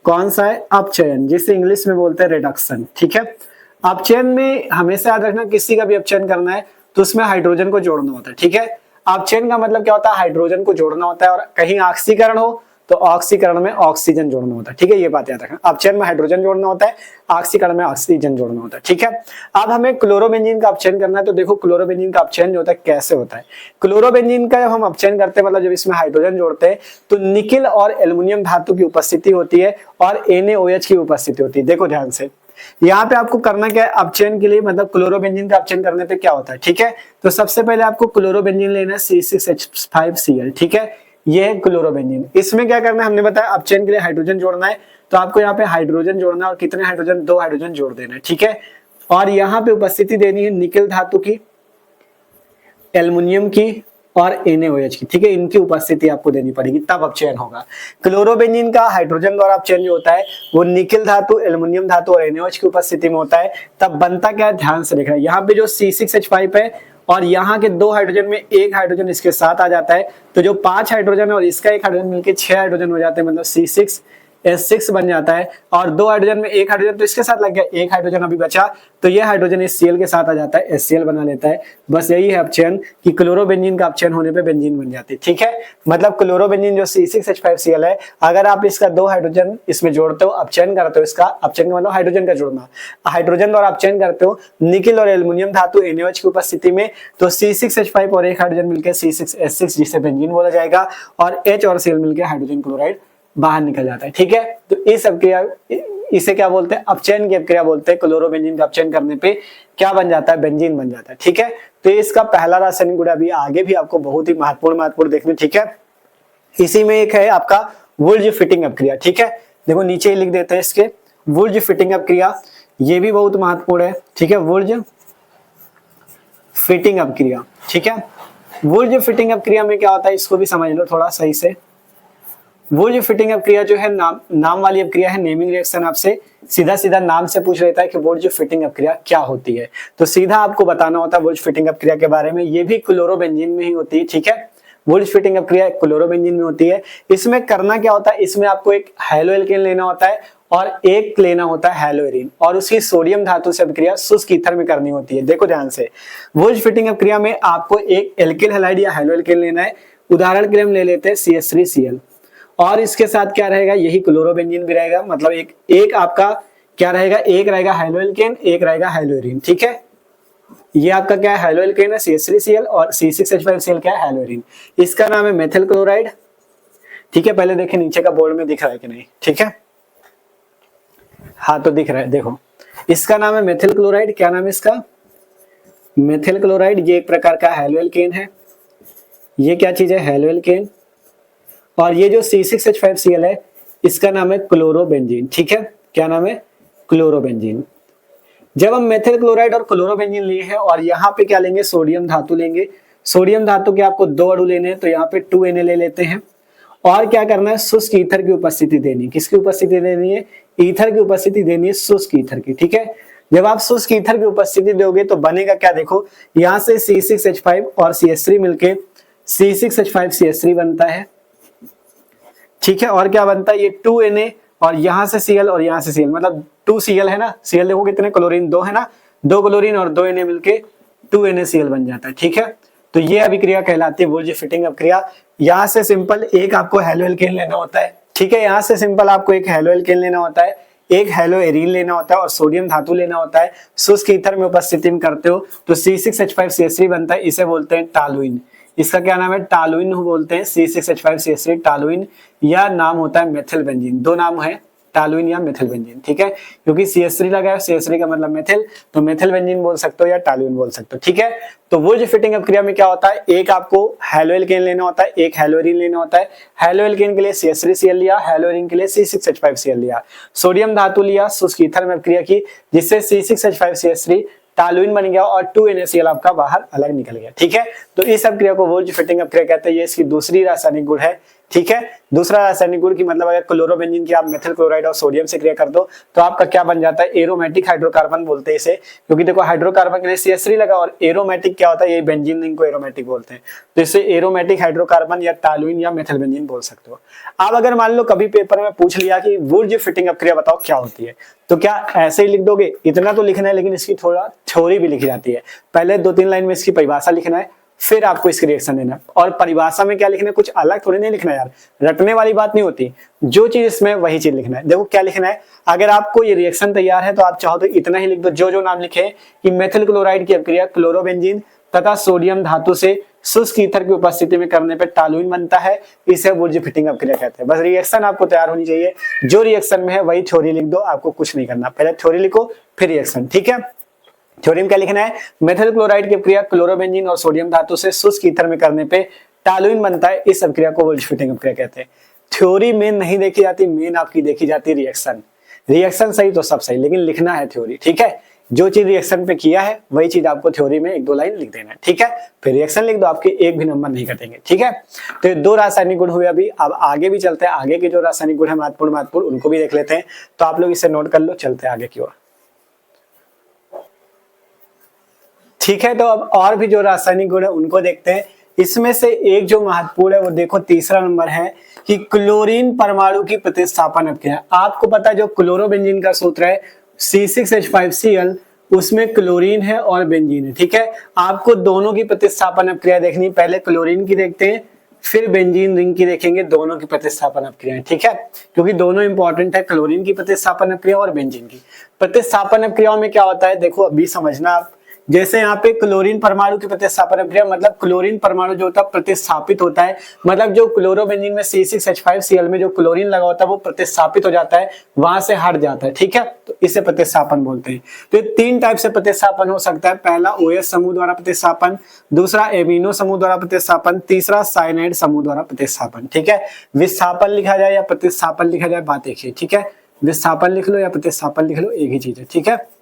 कौन सा है, अपचयन, जिसे इंग्लिश में बोलते हैं रिडक्शन। ठीक है, अपचयन में हमेशा याद रखना किसी का भी अपचयन करना है तो उसमें हाइड्रोजन को जोड़ना होता है। ठीक है, अपचयन का मतलब क्या होता है, हाइड्रोजन को जोड़ना होता है, और कहीं ऑक्सीकरण हो तो ऑक्सीकरण में ऑक्सीजन जोड़ना होता है। ठीक है, ये बात याद रखना, अपचयन में हाइड्रोजन जोड़ना होता है, ऑक्सीकरण में ऑक्सीजन जोड़ना होता है। ठीक है, अब हमें क्लोरोबेंजीन का अपचयन करना है। तो देखो क्लोरोबेंजीन का अपचयन जो होता है कैसे होता है। क्लोरोबेंजीन का जब हम अपचयन करते हैं, मतलब जब इसमें हाइड्रोजन जोड़ते हैं तो निकिल और एल्युमिनियम धातु की उपस्थिति होती है और NaOH की उपस्थिति होती है। देखो ध्यान से, यहाँ पे आपको करना क्या है, अपचयन के लिए मतलब क्लोरोबेंजीन का अपचयन करने पे क्या होता है, ठीक है। तो सबसे पहले आपको क्लोरोबेंजीन लेना है C6H5Cl, ठीक है, ये है क्लोरोबेंजीन। इसमें क्या करना है, हमने बताया अपचयन के लिए हाइड्रोजन जोड़ना है, तो आपको यहाँ पे हाइड्रोजन जोड़ना है और कितने हाइड्रोजन, 2 हाइड्रोजन जोड़ देना है, ठीक है। और यहाँ पे उपस्थिति देनी है निकेल धातु की, एल्युमिनियम की और NaOH की, ठीक है, इनकी उपस्थिति आपको देनी पड़ेगी, तब अपचयन होगा। क्लोरोबेंजीन का हाइड्रोजन द्वारा अपचयन जो होता है वो निकेल धातु, एल्युमिनियम धातु और NaOH की उपस्थिति में होता है। तब बनता क्या है, ध्यान से देखना, यहाँ पे जो C6H5 है और यहाँ के 2 हाइड्रोजन में 1 हाइड्रोजन इसके साथ आ जाता है, तो जो 5 हाइड्रोजन है और इसका 1 हाइड्रोजन मिलकर 6 हाइड्रोजन हो जाते हैं, मतलब C6H6 बन जाता है। और 2 हाइड्रोजन में 1 हाइड्रोजन तो इसके साथ लग गया, 1 हाइड्रोजन अभी बचा, तो ये हाइड्रोजन इस Cl के साथ आ जाता है, HCl बना लेता है। बस यही है अपचयन कि क्लोरोबेंजीन का अपचयन होने पे बेंजीन बन जाती है, ठीक है। मतलब क्लोरोबेंजीन जो C6H5Cl है, अगर आप इसका 2 हाइड्रोजन इसमें जोड़ते हो, अपचयन करते हो, इसका अपचयन का मतलब हाइड्रोजन का जोड़ना, हाइड्रोजन द्वारा अपचयन करते हो निकेल और एल्युमिनियम धातु NaOH की उपस्थिति में, तो C6H5 और 1 हाइड्रोजन मिलकर C6H6 जिसे बेंजीन बोला जाएगा, और H और Cl मिलकर हाइड्रोजन क्लोराइड बाहर निकल जाता है, ठीक है। तो इस अभिक्रिया, इसे क्या बोलते हैं, अपचयन की अभिक्रिया बोलते हैं। क्लोरोबेंजीन का अपचयन करने पे क्या बन जाता है, बेंजीन बन जाता है, ठीक है। तो इसका पहला रासायनिक गुण अभी आगे भी आपको बहुत ही महत्वपूर्ण देखने, ठीक है। इसी में एक है आपका वुर्ज फिटिंग अभिक्रिया, ठीक है। देखो नीचे ही लिख देते हैं इसके, वुर्ज फिटिंग अभिक्रिया, ये भी बहुत महत्वपूर्ण है, ठीक है। वुर्ज फिटिंग अभिक्रिया, ठीक है। वुर्ज फिटिंग अभिक्रिया में क्या होता है, इसको भी समझ लो थोड़ा सही से। वुर्ज फिटिंग अभिक्रिया जो है नाम वाली अभिक्रिया है, नेमिंग रिएक्शन आपसे सीधा नाम से पूछ लेता है कि वुर्ज फिटिंग अभिक्रिया क्या होती है, तो सीधा आपको बताना होता है वुर्ज फिटिंग अभिक्रिया के बारे में। ये भी क्लोरोबेंजीन में ही होती है, ठीक है। वुर्ज फिटिंग अभिक्रिया क्लोरोबेंजीन में होती है। इसमें करना क्या होता है, इसमें आपको एक हैलोएल्केन लेना होता है और एक लेना होता है हैलोएरीन, और उसकी सोडियम धातु से अभिक्रिया शुष्क ईथर में करनी होती है। देखो ध्यान से, वुर्ज फिटिंग अभिक्रिया में आपको एक एल्किल हैलाइड या हैलोएल्केन लेना है। उदाहरण के लिए हम ले लेते हैं CH3Cl, और इसके साथ क्या रहेगा, यही क्लोरोबेंजीन भी रहेगा, मतलब एक आपका क्या रहेगा, एक रहेगा हैलोएल्केन, एक रहेगा हैलोएरीन, ठीक है। ये आपका क्या है, हैलोएल्केन है CH3Cl, और C6H5Cl क्या है, हैलोएरीन। इसका नाम है मेथिल क्लोराइड, ठीक है। पहले देखें नीचे का बोर्ड में दिख रहा है कि नहीं, ठीक है। हाँ तो दिख रहा है, देखो इसका नाम है मेथिल क्लोराइड। क्या नाम है इसका, मेथिल क्लोराइड। ये एक प्रकार का हैलोएल्केन है, ये क्या चीज है, हैलोएल्केन। और ये जो C6H5Cl है, इसका नाम है क्लोरोबेंजीन, ठीक है। क्या नाम है, क्लोरोबेंजीन। जब हम मेथिल क्लोराइड और क्लोरोबेंजीन लिए हैं, और यहाँ पे क्या लेंगे, सोडियम धातु लेंगे। सोडियम धातु के आपको 2 अणु लेने हैं, तो यहाँ पे 2Na ले लेते हैं। और क्या करना है, शुष्क ईथर की उपस्थिति देनी। किसकी उपस्थिति देनी है, ईथर की उपस्थिति देनी है, शुष्क ईथर की, ठीक है। जब आप शुष्क ईथर की उपस्थिति दोगे तो बनेगा क्या, देखो यहाँ से C6H5 और CH3 मिलके C6H5CH3 बनता है, ठीक है। और क्या बनता है, ये 2Na और यहाँ से Cl और यहाँ से Cl, मतलब 2Cl है ना, Cl देखो कितने, क्लोरीन 2 है ना, 2 क्लोरीन और 2Na मिलके 2NaCl बन जाता है, ठीक है। तो ये अभिक्रिया कहलाती है वुर्ज फिटिंग अभिक्रिया। यहाँ से सिंपल एक आपको हैलोएल्केन लेना होता है, ठीक है। यहाँ से सिंपल आपको एक हैलोएल्केन लेना होता है, एक हैलोएरीन लेना होता है और सोडियम धातु लेना होता है। शुष्क ईथर में उपस्थिति में करते हो तो C6H5CH3 बनता है, इसे बोलते हैं टालुइन। इसका क्या नाम है, टालुइन बोलते हैं, C6H5CH3 टालुइन, या नाम होता है मेथिल बेंजीन। 2 नाम है, टालुइन या मेथिल बेंजीन, ठीक है। क्योंकि CH3 लगा है, CH3 का मतलब मेथिल, तो मेथिल बेंजीन बोल सकते हो या टालुइन बोल सकते हो, ठीक है। तो वुर्ज फिटिंग अभिक्रिया में क्या होता है, एक आपको हैलोएल्केन लेना होता है, एक हैलोएरीन लेना होता है। हैलोएल्केन के लिए CH3Cl लिया, हैलोएरीन के लिए C6H5Cl लिया, सोडियम धातु लिया, शुष्क ईथर में अभिक्रिया की, जिससे C6H5CH3 टालुइन बन गया और 2NaCl आपका बाहर अलग निकल गया, ठीक है। तो इस अभिक्रिया को वुर्ज फिटिंग अभिक्रिया कहते हैं। ये इसकी दूसरी रासायनिक गुण है, ठीक है। दूसरा रासायनिक गुण की मतलब अगर क्लोरोबेंजीन की आप मेथिल क्लोराइड और सोडियम से क्रिया कर दो तो आपका क्या बन जाता है, एरोमेटिक हाइड्रोकार्बन बोलते हैं इसे, क्योंकि देखो हाइड्रोकार्बन के लिए CH3 लगा, और एरोमेटिक क्या होता है, ये बेंजीन रिंग को एरोमेटिक बोलते हैं, तो इसे एरोमेटिक हाइड्रोकार्बन या टालुइन या मेथिल बेंजीन बोल सकते हो। अब अगर मान लो कभी पेपर में पूछ लिया कि वुर्ज फिटिंग अभिक्रिया बताओ क्या होती है, तो क्या ऐसे ही लिख दोगे, इतना तो लिखना है, लेकिन इसकी थोड़ा थ्योरी भी लिखी जाती है। पहले 2-3 लाइन में इसकी परिभाषा लिखना है, फिर आपको इसकी रिएक्शन देना। और परिभाषा में क्या लिखना है, कुछ अलग थोड़ी नहीं लिखना यार, रटने वाली बात नहीं होती, जो चीज इसमें वही चीज लिखना है। देखो क्या लिखना है, अगर आपको ये रिएक्शन तैयार है तो आप चाहो तो इतना ही लिख दो, जो जो नाम लिखे कि मेथिल क्लोराइड की अभिक्रिया क्लोरोबेंजीन तथा सोडियम धातु से शुष्क ईथर की उपस्थिति में करने पर टॉलुइन बनता है, इसे वुर्ज फिटिंग अपक्रिया कहते हैं। बस रिएक्शन आपको तैयार होनी चाहिए, जो रिएक्शन में है वही थ्योरी लिख दो, आपको कुछ नहीं करना, पहले थ्योरी लिखो फिर रिएक्शन, ठीक है। थ्योरी में क्या लिखना है, मेथिल क्लोराइड की अपक्रिया क्लोरोबेंजीन और सोडियम धातु से शुष्क ईथर में करने पे टॉलुइन बनता है, इस अपक्रिया को वुर्ज फिटिंग अपक्रिया कहते हैं। थ्योरी मेन नहीं देखी जाती, मेन आपकी देखी जाती है रिएक्शन। रिएक्शन सही तो सब सही, लेकिन लिखना है थ्योरी, ठीक है। जो चीज रिएक्शन पे किया है वही चीज आपको थ्योरी में 1-2 लाइन लिख देना है, ठीक है। फिर रिएक्शन लिख दो, आपके एक भी नंबर नहीं कटेंगे, ठीक है। तो ये 2 रासायनिक गुण हुए अभी। अब आगे भी चलते हैं, आगे के जो रासायनिक गुण है महत्वपूर्ण उनको भी देख लेते हैं। तो आप लोग इसे नोट कर लो, चलते हैं आगे की ओर, ठीक है। तो अब और भी जो रासायनिक गुण है उनको देखते हैं। इसमें से एक जो महत्वपूर्ण है वो देखो तीसरा नंबर है कि क्लोरीन परमाणु की प्रतिस्थापन अपक्रिया। आपको पता है जो क्लोरोबेंजीन का सूत्र है C6H5Cl, उसमें क्लोरीन है और बेंजीन है, ठीक है। आपको दोनों की प्रतिस्थापन अपक्रिया देखनी, पहले क्लोरीन की देखते हैं फिर बेंजीन रिंग की देखेंगे, दोनों की प्रतिस्थापन अपक्रिया, ठीक है, क्योंकि दोनों इंपॉर्टेंट है, क्लोरीन की प्रतिस्थापन अपक्रिया और बेंजीन की। प्रतिस्थापन अपक्रियाओं में क्या होता है देखो अभी समझना आप। जैसे यहाँ पे क्लोरीन परमाणु की प्रतिस्थापन अपक्रिया, मतलब क्लोरीन परमाणु जो होता है प्रतिस्थापित होता है, मतलब जो क्लोरोबेंजीन में C6H5Cl में जो क्लोरीन लगा होता है वो प्रतिस्थापित हो जाता है, वहां से हट जाता है, ठीक है। तो इसे प्रतिस्थापन बोलते हैं। तो ये 3 टाइप से प्रतिस्थापन हो सकता है, पहला OH समूह द्वारा प्रतिस्थापन, दूसरा एमिनो समूह द्वारा प्रतिस्थापन, तीसरा साइनाइड समूह द्वारा प्रतिस्थापन, ठीक है। विस्थापन लिखा जाए या प्रतिस्थापन लिखा जाए, बात एक ही, ठीक है। विस्थापन लिख लो या प्रतिस्थापन लिख लो, एक ही चीज है, ठीक है।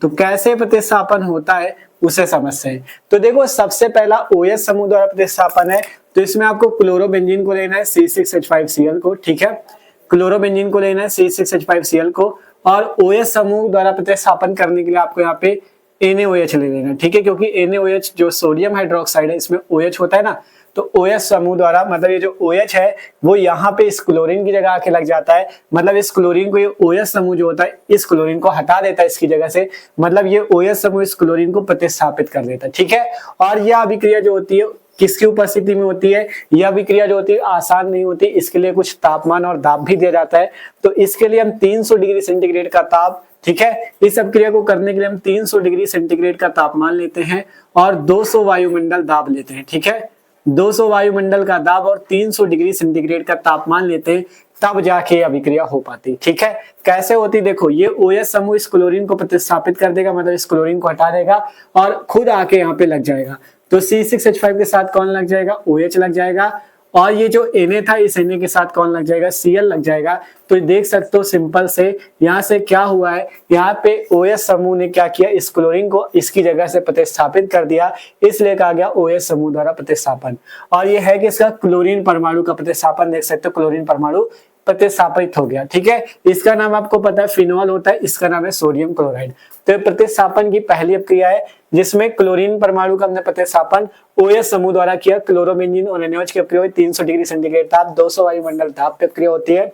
तो कैसे प्रतिस्थापन होता है उसे समझते हैं। तो देखो सबसे पहला OH समूह द्वारा प्रतिस्थापन है, तो इसमें आपको क्लोरोबेंजीन को लेना है C6H5Cl को, ठीक है। क्लोरोबेंजीन को लेना है C6H5Cl को, और OH समूह द्वारा प्रतिस्थापन करने के लिए आपको यहाँ पे NaOH ले लेना है, ठीक है, क्योंकि NaOH जो सोडियम हाइड्रोक्साइड है इसमें OH होता है ना, तो OH समूह द्वारा, मतलब ये जो OH है वो यहाँ पे इस क्लोरीन की जगह आके लग जाता है, मतलब इस क्लोरीन को ये OH समूह जो होता है इस क्लोरीन को हटा देता है इसकी जगह से, मतलब ये OH समूह इस क्लोरीन को प्रतिस्थापित कर देता है, ठीक है। और यह अभिक्रिया जो होती है किसकी उपस्थिति में होती है, यह अभिक्रिया जो होती है आसान नहीं होती, इसके लिए कुछ तापमान और दाब भी दिया जाता है। तो इसके लिए हम 300 डिग्री सेंटीग्रेड का ताप, ठीक है, इस अभिक्रिया को करने के लिए हम 300 डिग्री सेंटीग्रेड का तापमान लेते हैं और 200 वायुमंडल दाब लेते हैं, ठीक है। 200 वायुमंडल का दाब और 300 डिग्री सेंटीग्रेड का तापमान लेते हैं, तब जाके अभिक्रिया हो पाती, ठीक है। कैसे होती देखो, ये OH समूह इस क्लोरीन को प्रतिस्थापित कर देगा, मतलब इस क्लोरीन को हटा देगा और खुद आके यहाँ पे लग जाएगा। तो C6H5 के साथ कौन लग जाएगा, OH लग जाएगा, और ये जो Na था इस Na के साथ कौन लग जाएगा, Cl लग जाएगा। तो देख सकते हो सिंपल से यहाँ से क्या हुआ है, यहाँ पे OH समूह ने क्या किया, इस क्लोरीन को इसकी जगह से प्रतिस्थापित कर दिया, इसलिए कहा गया OH समूह द्वारा प्रतिस्थापन। और ये है कि इसका क्लोरीन परमाणु का प्रतिस्थापन, देख सकते हो क्लोरीन परमाणु प्रतिस्थापित हो गया, ठीक है। इसका नाम आपको पता है फिनोल होता है, इसका नाम है सोडियम क्लोराइड। तो प्रतिस्थापन की पहली अपक्रिया है जिसमें क्लोरीन परमाणु का हमने प्रतिस्थापन OH समूह द्वारा किया। क्लोरोबेंजीन और NaOH की अपक्रिया 300 डिग्री सेंटीग्रेड ताप 200 वायुमंडल ताप पे अपक्रिया होती है।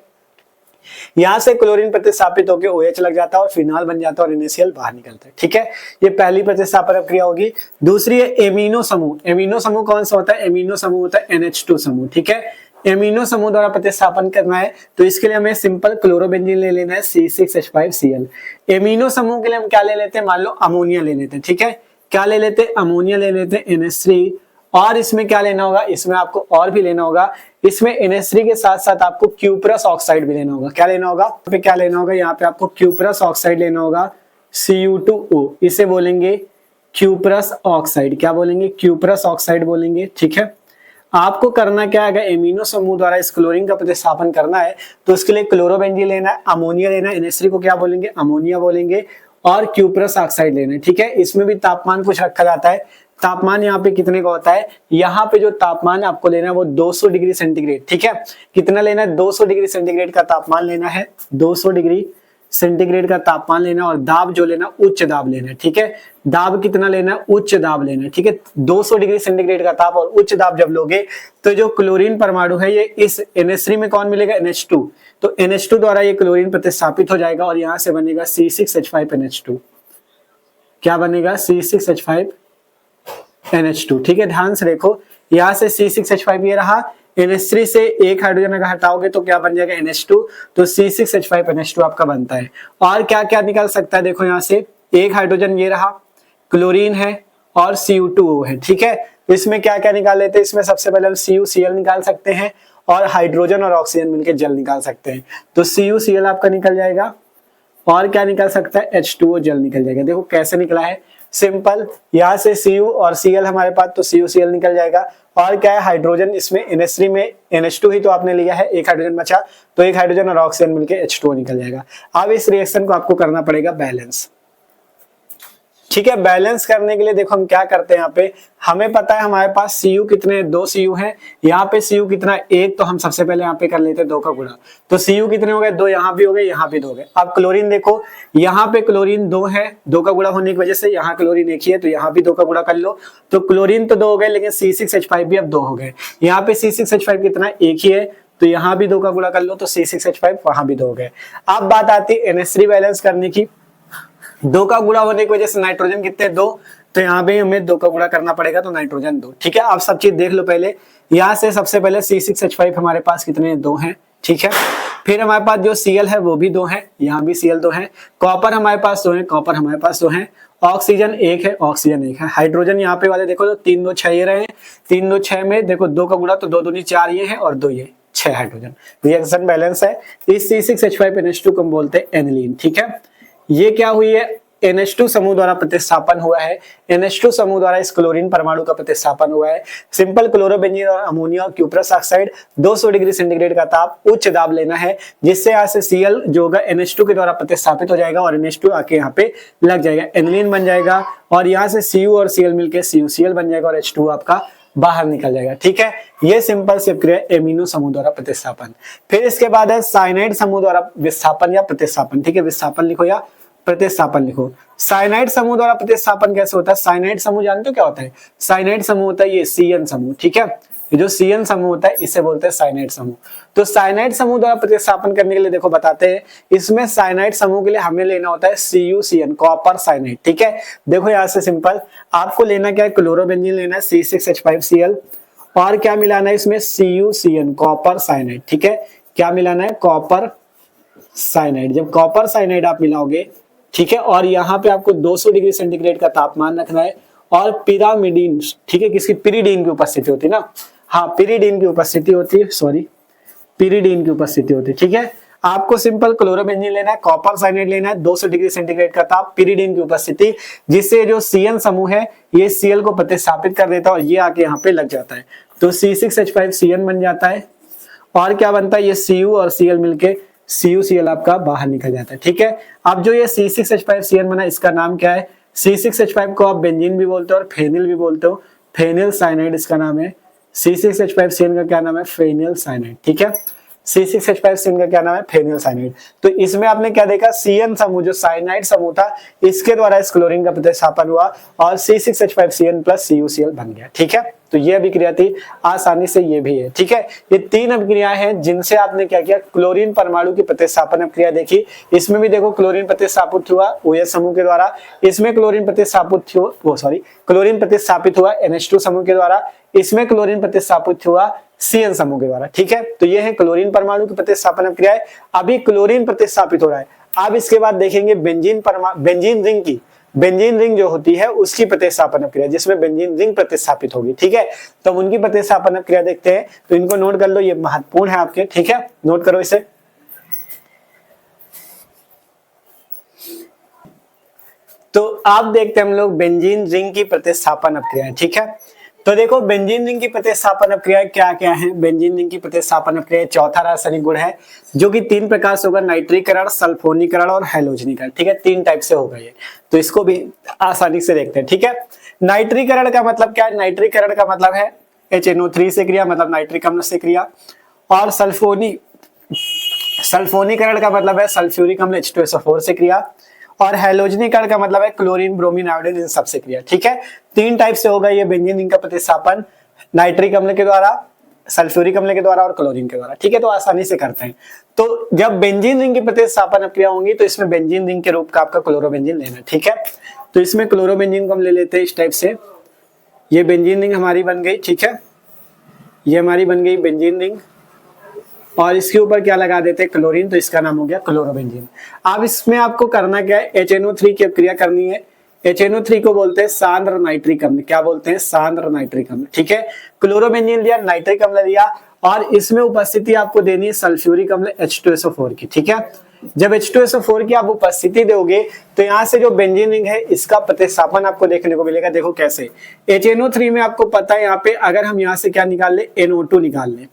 यहाँ से क्लोरीन प्रतिस्थापित होकर OH लग जाता है और फिनॉल बन जाता है और NaCl बाहर निकलता है, ठीक है। ये पहली प्रतिस्थापन अपक्रिया होगी। दूसरी है एमिनो समूह। एमिनो समूह कौन सा होता है, एमिनो समूह होता है NH2 समूह, ठीक है। एमिनो समूह द्वारा प्रतिस्थापन करना है तो इसके लिए हमें सिंपल क्लोरोबेंजीन ले लेना है C6H5Cl। एमिनो समूह के लिए हम क्या ले लेते हैं, मान लो अमोनिया ले लेते हैं, ठीक है। क्या ले लेते हैं, अमोनिया ले लेते हैं NH3, और इसमें क्या लेना होगा, इसमें आपको और भी लेना होगा, इसमें NH3 के साथ साथ आपको क्यूप्रस ऑक्साइड भी लेना होगा। क्या लेना होगा, पे क्या लेना होगा, यहाँ पे आपको क्यूप्रस ऑक्साइड लेना होगा Cu2O, इसे बोलेंगे क्यूप्रस ऑक्साइड। क्या बोलेंगे, क्यूप्रस ऑक्साइड बोलेंगे, ठीक है। आपको करना क्या है, एमिनो समूह द्वारा इस क्लोरीन का प्रतिस्थापन करना है तो उसके लिए क्लोरोबेंजीन लेना है, अमोनिया लेना है, NH3 को क्या बोलेंगे, अमोनिया बोलेंगे, और क्यूप्रस ऑक्साइड लेना है, ठीक है। इसमें भी तापमान कुछ रखा जाता है। तापमान यहाँ पे कितने का होता है, यहाँ पे जो तापमान आपको लेना है वो 200 डिग्री सेंटीग्रेड, ठीक है। कितना लेना है, 200 डिग्री सेंटीग्रेड का तापमान लेना है, 200 डिग्री सेंटीग्रेड का तापमान लेना, और दाब जो लेना उच्च दाब लेना है, ठीक है। दाब कितना लेना है, उच्च दाब लेना है, ठीक है। 200 डिग्री सेंटीग्रेड का ताप और उच्च दाब जब लोगे तो जो क्लोरीन परमाणु है ये इस NH3 में कौन मिलेगा, NH2, तो NH2 द्वारा ये क्लोरीन प्रतिस्थापित हो जाएगा और यहां से बनेगा C6H5NH2। क्या बनेगा, C6H5NH2, ठीक है। ध्यान से देखो, यहां से C6H5 ये रहा, NH3 से एक हाइड्रोजन अगर हटाओगे तो क्या बन जाएगा, NH2, तो C6H5NH2 आपका बनता है। और क्या क्या निकल सकता है, देखो यहाँ से एक हाइड्रोजन ये रहा, क्लोरीन है, और Cu2O है, ठीक है। तो इसमें क्या क्या निकाल लेते हैं, इसमें सबसे पहले हम CuCl निकाल सकते हैं और हाइड्रोजन और ऑक्सीजन मिलकर जल निकाल सकते हैं। तो CuCl आपका निकल जाएगा और क्या निकल सकता है, H2O जल निकल जाएगा। देखो कैसे निकला है, सिंपल, यहाँ से Cu और Cl हमारे पास, तो CuCl निकल जाएगा। और क्या है, हाइड्रोजन, इसमें NH3 में NH2 ही तो आपने लिया है, एक हाइड्रोजन बचा, तो एक हाइड्रोजन और ऑक्सीजन मिलके H2O निकल जाएगा। अब इस रिएक्शन को आपको करना पड़ेगा बैलेंस, ठीक है। बैलेंस करने के लिए देखो हम क्या करते हैं, यहाँ पे हमें पता है हमारे पास Cu कितने, 2 Cu हैं, यहाँ पे Cu कितना, 1, तो हम सबसे पहले यहाँ पे कर लेते हैं 2 का गुणा, तो Cu कितने हो गए, 2, यहाँ भी हो गए, यहाँ भी 2 हो गए। अब क्लोरीन देखो, यहाँ पे क्लोरीन 2 है, 2 का गुणा होने की वजह से यहाँ क्लोरीन 1 ही है, तो यहाँ भी 2 का गुणा कर लो, तो क्लोरीन तो 2 हो गए, लेकिन C6H5 भी अब 2 हो गए। यहाँ पे C6H5 कितना, 1 ही है, तो यहाँ भी 2 का गुणा कर लो, तो C6H5 वहां भी 2 हो गए। अब बात आती है NH3 बैलेंस करने की, 2 का गुणा होने की वजह से नाइट्रोजन कितने, 2, तो यहाँ पे हमें 2 का गुणा करना पड़ेगा, तो नाइट्रोजन 2, ठीक है। आप सब चीज देख लो पहले, यहाँ से सबसे पहले C6H5 हमारे पास कितने, 2 हैं, ठीक है। फिर हमारे पास जो Cl है वो भी 2 है, यहाँ भी Cl 2 है, कॉपर हमारे पास 2 है, कॉपर हमारे पास 2 है, ऑक्सीजन 1 है, ऑक्सीजन 1 है, हाइड्रोजन यहाँ पे वाले देखो तो 3 2 6 ये रहे, 3 2 6 में देखो 2 का गुणा, तो 2 दूनी 4 ये है और 2 ये, 6 हाइड्रोजन। रिएक्शन बैलेंस है। इस C6H5NH2 को हम बोलते हैं एनिलीन, ठीक है। ये क्या हुई है, NH2 समूह द्वारा प्रतिस्थापन हुआ है, NH2 समूह द्वारा इस क्लोरीन परमाणु का प्रतिस्थापन हुआ है। सिंपल क्लोरोबेंजीन और अमोनिया और क्यूप्रस ऑक्साइड 200 डिग्री सेंटीग्रेड का ताप, उच्च दाब लेना है, जिससे यहाँ से Cl जो होगा NH2 के द्वारा प्रतिस्थापित हो जाएगा और NH2 आके यहाँ पे लग जाएगा, एनिलीन बन जाएगा, और यहाँ से Cu और Cl मिलके CuCl बन जाएगा और H2 आपका बाहर निकल जाएगा, ठीक है। ये सिंपल सी प्रक्रिया एमिनो समूह द्वारा प्रतिस्थापन। फिर इसके बाद है साइनाइड समूह द्वारा विस्थापन या प्रतिस्थापन, ठीक है। विस्थापन लिखो या प्रतिस्थापन लिखो। साइनाइड समूह द्वारा प्रतिस्थापन कैसे होता है, साइनाइड समूह जानते हो क्या होता है, साइनाइड समूह होता है ये CN समूह, ठीक है। ये जो CN समूह होता है इसे बोलते हैं साइनाइड समूह। तो साइनाइड समूह द्वारा प्रतिस्थापन करने के लिए देखो बताते हैं, इसमें साइनाइड समूह के लिए हमें लेना होता है CuCN, कॉपर साइनाइड, ठीक है। देखो यहाँ से सिंपल, आपको लेना क्या है, क्लोरोबेंजीन लेना है C6H5Cl, और क्या मिलाना है इसमें, CuCN, कॉपर साइनाइड, ठीक है। क्या मिलाना है, कॉपर साइनाइड। जब कॉपर साइनाइड आप मिलाओगे, ठीक है, और यहाँ पे आपको 200 डिग्री सेंटीग्रेड का तापमान रखना है, और पिरामिडीन, ठीक है, किसकी, पिरीडीन की उपस्थिति होती है ना, हाँ पिरीडीन की उपस्थिति होती है, सॉरी पिरीडीन की उपस्थिति होती है, ठीक है। आपको सिंपल क्लोरोबेंजीन लेना है, कॉपर साइनाइड लेना है, 200 डिग्री सेंटीग्रेड का ताप, पिरीडीन की उपस्थिति, जिससे जो CN समूह है ये Cl को प्रतिस्थापित कर देता है और ये आके यहाँ पे लग जाता है, तो C6H5CN बन जाता है, और क्या बनता है, ये Cu और Cl मिलके CuCl आपका बाहर निकल जाता है, ठीक है। अब जो ये C6H5CN बना, इसका नाम क्या है, C6H5 को आप बेंजीन भी बोलते हो और फेनिल भी बोलते हो, फेनिल साइनाइड इसका नाम है। C6H5CN का क्या नाम है, फेनिल साइनाइड, ठीक है। C6H5CN का क्या नाम है, फेनिल साइनाइड। तो इसमें आपने क्या देखा, CN समूह जो साइनाइड समूह था इसके द्वारा इस क्लोरीन का प्रतिस्थापन हुआ और C6H5CN प्लस CuCl बन गया, ठीक है। तो ये अभिक्रिया थी, आसानी से ये भी है, ठीक है। ये 3 अभिक्रियाएं हैं जिनसे आपने क्या किया, क्लोरीन परमाणु की प्रतिस्थापन अभिक्रिया देखी। इसमें भी देखो क्लोरीन प्रतिस्थापित हुआ OH समूह के द्वारा, इसमें क्लोरीन प्रतिस्थापित हुआ NH2 समूह के द्वारा, इसमें क्लोरीन प्रतिस्थापित हुआ CN समूह के द्वारा, ठीक है। तो ये है क्लोरीन परमाणु की प्रतिस्थापन अभिक्रिया। अभी क्लोरीन प्रतिस्थापित हो रहा है, अब इसके बाद देखेंगे बेंजीन रिंग जो होती है उसकी प्रतिस्थापन अभिक्रिया, जिसमें बेंजीन रिंग प्रतिस्थापित होगी, ठीक है। तो उनकी प्रतिस्थापन अभिक्रिया देखते हैं, तो इनको नोट कर लो, ये महत्वपूर्ण है आपके, ठीक है, नोट करो इसे। तो आप देखते हैं हम लोग बेंजीन रिंग की प्रतिस्थापन अभिक्रिया, ठीक है। तो देखो बेंजीन रिंग की प्रतिस्थापन अभिक्रिया क्या क्या है, बेंजीन रिंग की प्रतिस्थापन अभिक्रिया चौथा रासायनिक गुण है जो कि 3 प्रकार से होगा, नाइट्रीकरण, सल्फोनीकरण और हैलोजनीकरण, ठीक है। 3 टाइप से होगा ये, तो इसको भी आसानी से देखते हैं, ठीक है। नाइट्रीकरण का मतलब क्या है, नाइट्रीकरण का मतलब है HNO3 से क्रिया, मतलब नाइट्रिक अम्ल से क्रिया, और सल्फोनीकरण का मतलब है सल्फ्यूरिक अम्ल H2SO4 से क्रिया, और हैलोजनीकरण का मतलब है क्लोरीन, ब्रोमीन, आयोडीन, इन सब से क्रिया, ठीक है। 3 टाइप से होगा ये बेंजीन रिंग का प्रतिस्थापन, नाइट्रिक अम्ल के द्वारा, सल्फ्यूरिक अम्ल के द्वारा और क्लोरीन के द्वारा, ठीक है। तो आसानी से करते हैं। तो जब बेंजीन रिंग की प्रतिस्थापन अभिक्रिया होंगी तो इसमें बेंजीन रिंग के रूप का आपका क्लोरोबेंजीन लेना, ठीक है। तो इसमें क्लोरोबेंजीन को हम ले लेते हैं इस टाइप से, ये बेंजीन रिंग हमारी बन गई, ठीक है, ये हमारी बन गई बेंजीन रिंग, और इसके ऊपर क्या लगा देते हैं, क्लोरीन, तो इसका नाम हो गया क्लोरोबेंजीन। अब इसमें आपको करना क्या है, HNO3 की अभिक्रिया करनी है, HNO3 को बोलते हैं सांद्र नाइट्रिक अम्ल। क्या बोलते हैं? सांद्र नाइट्रिक अम्ल। ठीक है, क्लोरोबेंजीन लिया, नाइट्रिक अम्ल लिया, और इसमें उपस्थिति आपको देनी है सल्फ्यूरिक अम्ल H2SO4 की। ठीक है, जब H2SO4 की आप उपस्थिति दोगे तो यहाँ से जो बेंजीन रिंग है इसका प्रतिस्थापन आपको देखने को मिलेगा। देखो कैसे, HNO3 में आपको पता है यहाँ पे अगर हम यहाँ से क्या निकाल ले, NO2 निकाल ले,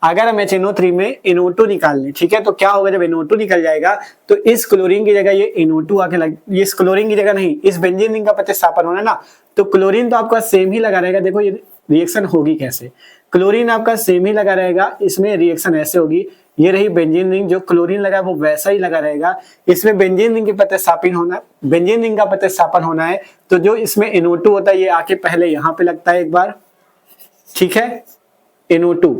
अगर हम HNO3 में NO2 निकाल लें, ठीक है, तो क्या होगा, जब NO2 निकल जाएगा तो इस क्लोरीन की जगह ये NO2 आके लग, इस क्लोरीन की जगह नहीं, इस बेंजीन रिंग का प्रतिस्थापन होना ना, तो क्लोरीन तो आपका सेम ही लगा रहेगा। देखो ये रिएक्शन होगी कैसे, क्लोरीन आपका सेम ही लगा रहेगा, इसमें रिएक्शन ऐसे होगी, ये रही बेंजीन रिंग, जो क्लोरीन लगा है वो वैसा ही लगा रहेगा, इसमें बेंजीन रिंग के प्रतिस्थापन होना, बेंजीन रिंग का प्रतिस्थापन होना है, तो जो इसमें NO2 होता है ये आके पहले यहाँ पे लगता है एक बार, ठीक है, NO2,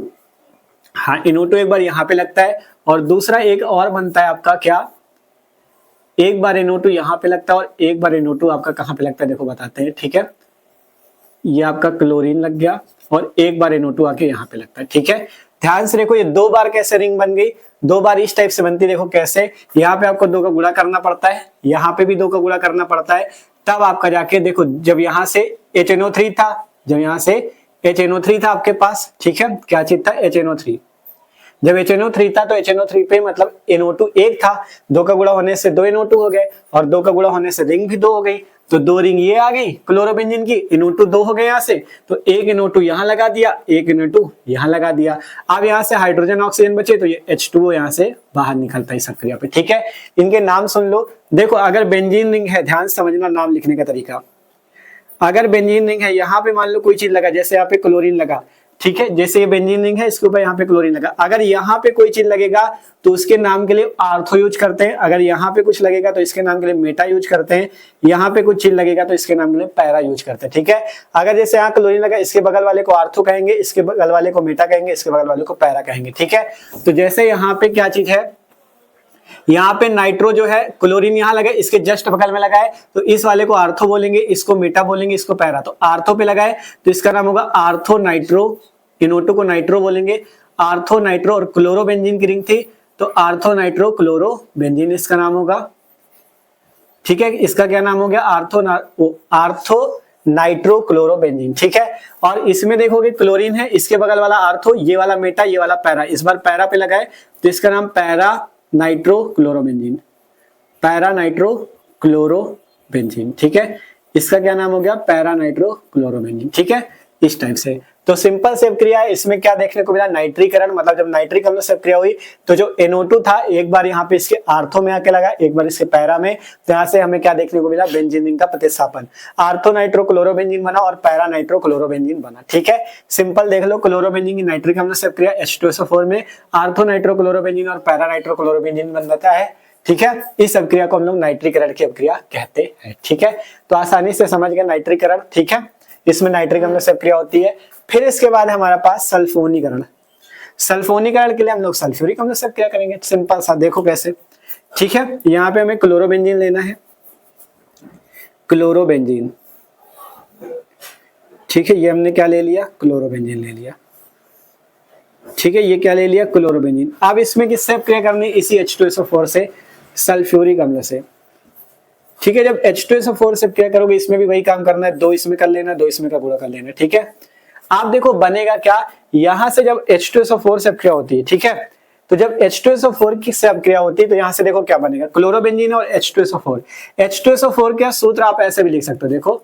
हाँ NO2 एक बार यहाँ पे लगता है, और दूसरा एक और बनता है आपका क्या, एक बार NO2 यहाँ पे लगता है और एक बार NO2 आपका कहाँ पे लगता है, देखो बताते हैं। ठीक है, ये आपका क्लोरीन लग गया और एक बार NO2 आके यहाँ पे लगता है। ठीक है, ध्यान से देखो ये दो बार कैसे रिंग बन गई, दो बार इस टाइप से बनती है। देखो कैसे, यहाँ पे आपको दो का गुणा करना पड़ता है, यहाँ पे भी दो का गुणा करना पड़ता है, तब आपका जाके देखो, जब यहाँ से HNO3 था, जब यहाँ से HNO3 था आपके पास, ठीक है, क्या चीज था, HNO3, जब HNO3 था तो HNO3 पे मतलब NO2 एक था, दो का गुणा होने से दो NO2 हो गए, और दो का गुणा होने से रिंग भी दो हो गई, तो दो रिंग ये आ गई क्लोरोबेंजीन की, NO2 दो हो गए यहाँ से, तो एक NO2 यहाँ लगा दिया, एक NO2 यहाँ लगा दिया। अब यहाँ से हाइड्रोजन ऑक्सीजन बचे तो ये H2O यहाँ से बाहर निकलता है इस प्रक्रिया पे। ठीक है, इनके नाम सुन लो। देखो अगर बेंजीन रिंग है, ध्यान समझना नाम लिखने का तरीका, अगर बेंजीन रिंग है, यहाँ पे मान लो कोई चीज लगा, जैसे यहाँ पे क्लोरीन लगा, ठीक है, जैसे ये बेंजीन रिंग है, इसके ऊपर यहाँ पे क्लोरीन लगा, अगर यहाँ पे कोई चीज लगेगा तो उसके नाम के लिए आर्थो यूज करते हैं, अगर यहाँ पे कुछ लगेगा तो इसके नाम के लिए मेटा यूज करते हैं, यहाँ पे कुछ चीज लगेगा तो इसके नाम के लिए पैरा यूज करते हैं। ठीक है, अगर जैसे यहाँ क्लोरीन लगा, इसके बगल वाले को आर्थो कहेंगे, इसके बगल वाले को मेटा कहेंगे, इसके बगल वाले को पैरा कहेंगे। ठीक है, तो जैसे यहाँ पे क्या चीज है, यहाँ पे नाइट्रो जो है, क्लोरीन यहाँ लगा, इसके जस्ट बगल में लगा है, तो इस वाले को आर्थो बोलेंगे, इसको मेटा बोलेंगे, इसको पैरा। तो आर्थो पे लगा है तो इसका नाम होगा आर्थो नाइट्रो, NO2 को नाइट्रो बोलेंगे, आर्थो नाइट्रो, और क्लोरोबेंजीन की रिंग थी तो आर्थो नाइट्रो क्लोरोबेंजीन इसका नाम होगा। ठीक है, इसका क्या नाम हो गया, आर्थो नाइट्रो क्लोरोबेंजीन। ठीक है, और इसमें देखोगे क्लोरीन है, इसके बगल वाला आर्थो, ये वाला मेटा, ये वाला पैरा, इस बार पैरा पे लगा है तो इसका नाम para nitro chlorobenzene, para nitro chlorobenzene. ठीक है, इसका क्या नाम हो गया, पैरा नाइट्रो क्लोरोबेंजीन। ठीक है, इस टाइप से। तो सिंपल से क्रिया है, इसमें क्या देखने को मिला, नाइट्रीकरण, मतलब जब नाइट्रिक अम्ल से क्रिया हुई तो जो NO2 था एक बार यहाँ पे इसके आर्थो में आके लगा, एक बार इसके पैरा में, तो यहाँ से हमें क्या देखने को मिला, बेंजीन रिंग का प्रतिस्थापन, आर्थो नाइट्रो क्लोरोबेंजीन बना और पैरा नाइट्रो क्लोरोबेंजीन बना। ठीक है, सिंपल देख लो, क्लोरोबेंजीन की नाइट्रिक अम्ल से क्रिया H2SO4 में आर्थो नाइट्रो क्लोरोबेंजीन और पैरा नाइट्रो क्लोरोबेंजीन बन जाता है। ठीक है, इस अभिक्रिया को हम लोग नाइट्रीकरण की अभिक्रिया कहते हैं। ठीक है, तो आसानी से समझ गए नाइट्रीकरण। ठीक है, इसमें नाइट्रिक अम्ल से क्रिया होती है। फिर इसके बाद हमारे पास सल्फोनीकरण, सल्फोनीकरण के लिए हम लोग सल्फ्यूरिक अम्ल से क्रिया करेंगे। सिंपल सा, देखो कैसे। ठीक है, यहाँ पे हमें क्लोरोबेंजीन लेना है, क्लोरोबेंजीन। ठीक है, ये हमने क्या ले लिया, क्लोरोबेंजीन ले लिया। ठीक है, ये क्या ले लिया, क्लोरोबेंजीन। अब इसमें किससे क्रिया करनी, इसी H2SO4 से, सल्फ्यूरिक अम्ल से। ठीक है, जब H2SO4 से क्रिया करोगे इसमें भी वही काम करना है, दो इसमें कर लेना, दो इसमें का गुणा कर लेना। ठीक है, आप देखो बनेगा क्या, यहां से जब H2SO4 से क्रिया होती है, ठीक है, तो जब H2SO4 की से क्रिया होती है तो यहां से देखो क्या बनेगा, क्लोरोबेंजीन और H2SO4। H2SO4 का सूत्र आप ऐसे भी लिख सकते हो, देखो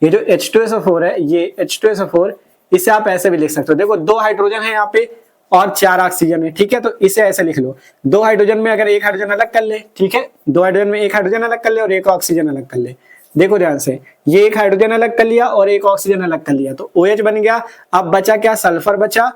ये जो H2SO4 है, ये H2SO4, इसे आप ऐसे भी लिख सकते हो। देखो दो हाइड्रोजन है यहाँ पे और 4 ऑक्सीजन है। ठीक है, तो इसे ऐसे लिख लो, दो हाइड्रोजन में अगर एक हाइड्रोजन अलग कर ले, ठीक है, दो हाइड्रोजन में एक हाइड्रोजन अलग कर ले और एक ऑक्सीजन अलग कर ले। देखो ध्यान से, ये एक हाइड्रोजन अलग कर लिया और एक ऑक्सीजन अलग कर लिया, तो OH बन गया। अब बचा क्या, सल्फर बचा,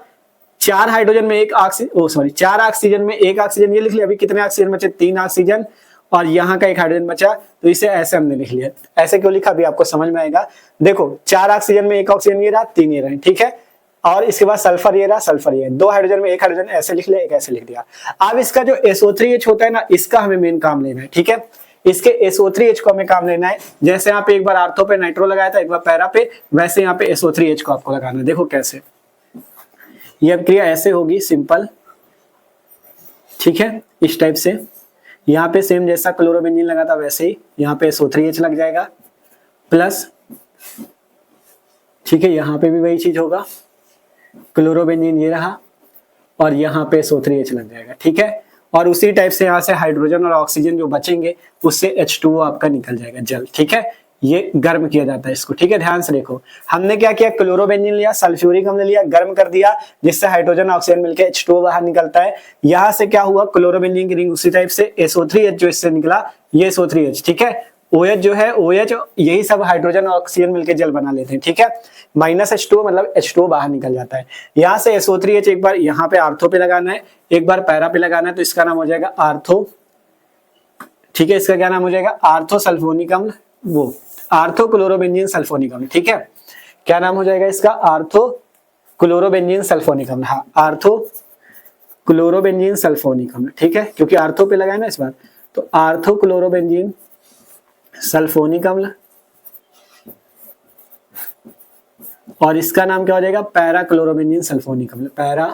4 हाइड्रोजन में एक ऑक्सीजन, 4 ऑक्सीजन में एक ऑक्सीजन, ये लिख लिया। अभी कितने ऑक्सीजन बचे, 3 ऑक्सीजन, और यहाँ का एक हाइड्रोजन बचा, तो इसे ऐसे हमने लिख लिया। ऐसे क्यों लिखा, अभी आपको समझ में आएगा। देखो 4 ऑक्सीजन में एक ऑक्सीजन ये रहा, 3 ये रहे। ठीक है, और इसके बाद सल्फर ये रहा, सल्फर ये, 2 हाइड्रोजन में एक हाइड्रोजन, ऐसे लिख लिया, एक ऐसे लिख दिया। अब इसका जो SO3H होता है ना, इसका हमें मेन काम लेना है। ठीक है, इसके SO3H को हमें काम लेना है। जैसे यहाँ पे एक बार आर्थो पे नाइट्रो लगाया था, एक बार पैरा पे, वैसे यहाँ पे SO3H को आपको लगाना है। देखो कैसे, ये क्रिया ऐसे होगी, सिंपल। ठीक है, इस टाइप से, यहाँ पे सेम जैसा क्लोरोबेंजीन लगा था वैसे ही यहाँ पे SO3H लग जाएगा। प्लस, ठीक है, यहाँ पे भी वही चीज होगा, क्लोरोबेंजीन ये रहा और यहाँ पे SO3H लग जाएगा, ठीक है। और उसी टाइप से यहाँ से हाइड्रोजन और ऑक्सीजन जो बचेंगे उससे H2O आपका निकल जाएगा जल, ठीक है। ये गर्म किया जाता है इसको, ठीक है, ध्यान से देखो। हमने क्या किया, क्लोरोबेंजीन लिया, सल्फ्यूरिक अम्ल लिया, गर्म कर दिया, जिससे हाइड्रोजन ऑक्सीजन मिलकर H2O बाहर निकलता है। यहाँ से क्या हुआ, क्लोरोबेंजीन की रिंग उसी टाइप से SO3H जो इससे निकला, ये SO3H, ठीक है। OH जो है, OH यही सब हाइड्रोजन और ऑक्सीजन मिलकर जल बना लेते हैं, ठीक है। माइनस H2O मतलब H2O बाहर निकल जाता है। यहाँ से SO3H एक बार यहाँ पे आर्थो पे लगाना है, एक बार पैरा पे लगाना है, तो इसका नाम हो जाएगा आर्थो, ठीक है। इसका क्या नाम हो जाएगा, आर्थो सल्फोनिक अम्ल, वो आर्थो क्लोरोबेंजीन सल्फोनिक अम्ल, ठीक है। क्या नाम हो जाएगा इसका, आर्थो क्लोरोबेंजीन सल्फोनिक अम्ल, हाँ, आर्थो क्लोरोबेंजीन सल्फोनिक अम्ल, ठीक है, क्योंकि आर्थो पे लगाया ना इस बार, तो आर्थो क्लोरोबेंजीन सल्फोनिक अम्ल। और इसका नाम क्या हो जाएगा, पैरा क्लोरोबेंजीन सल्फोनिक अम्ल, पैरा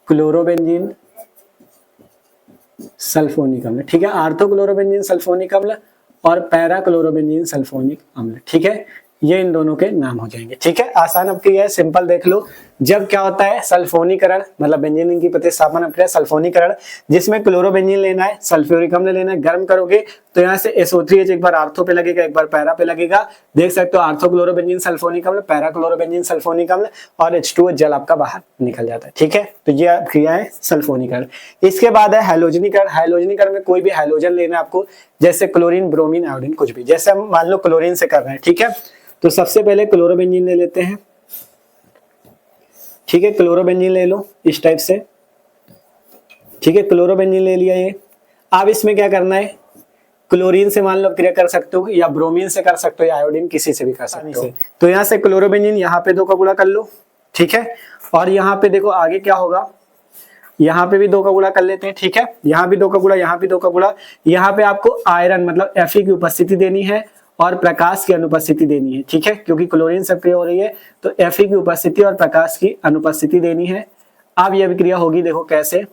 क्लोरोबेंजीन सल्फोनिक अम्ल, ठीक है। आर्थो क्लोरोबेंजीन सल्फोनिक अम्ल और पैरा क्लोरोबेंजीन सल्फोनिक अम्ल, ठीक है, ये इन दोनों के नाम हो जाएंगे, ठीक है। आसान अपक्रिया है, सिंपल देख लो। जब क्या होता है सल्फोनीकरण, मतलब बेंजीन रिंग की प्रतिस्थापन अपक्रिया सल्फोनीकरण, जिसमें क्लोरोबेंजीन लेना है, सल्फ्यूरिक अम्ल लेना है, गर्म करोगे तो यहाँ से SO3H एक बार आर्थो पे लगेगा, एक बार पैरा पे लगेगा। देख सकते हो आर्थो क्लोरोबेंजीन सल्फोनिक अम्ल, पैरा क्लोरोबेंजीन सल्फोनिक अम्ल और H2O जल आपका बाहर निकल जाता है, ठीक है। तो ये क्रिया है सल्फोनीकरण। इसके बाद है हैलोजनीकरण। हैलोजनीकरण में कोई भी हैलोजन लेना है आपको, जैसे क्लोरीन, ब्रोमीन, आयोडीन, कुछ भी। जैसे हम मान लो क्लोरीन से कर रहे हैं, ठीक है, तो सबसे पहले क्लोरोबेंजीन ले लेते हैं, ठीक है, क्लोरोबेंजीन ले लो इस टाइप से, ठीक है, क्लोरोबेंजीन ले लिया ये। अब इसमें क्या करना है, क्लोरीन से मान लो क्रिया कर सकते हो, या ब्रोमीन से कर सकते हो, या आयोडीन, किसी से भी कर सकते हो। तो यहाँ से क्लोरोबेंजीन यहाँ पे 2 का गुणा कर लो, ठीक है। और यहाँ पे देखो आगे क्या होगा, यहाँ पे भी 2 का गुणा कर लेते हैं, ठीक है, यहाँ भी 2 का गुणा, यहाँ भी 2 का गुणा। यहाँ पे आपको आयरन मतलब Fe की उपस्थिति देनी है और प्रकाश की अनुपस्थिति देनी है, ठीक है, क्योंकि क्लोरीन से क्रिया हो रही है तो Fe की उपस्थिति और प्रकाश की अनुपस्थिति देनी है। अब यह क्रिया होगी, देखो कैसे,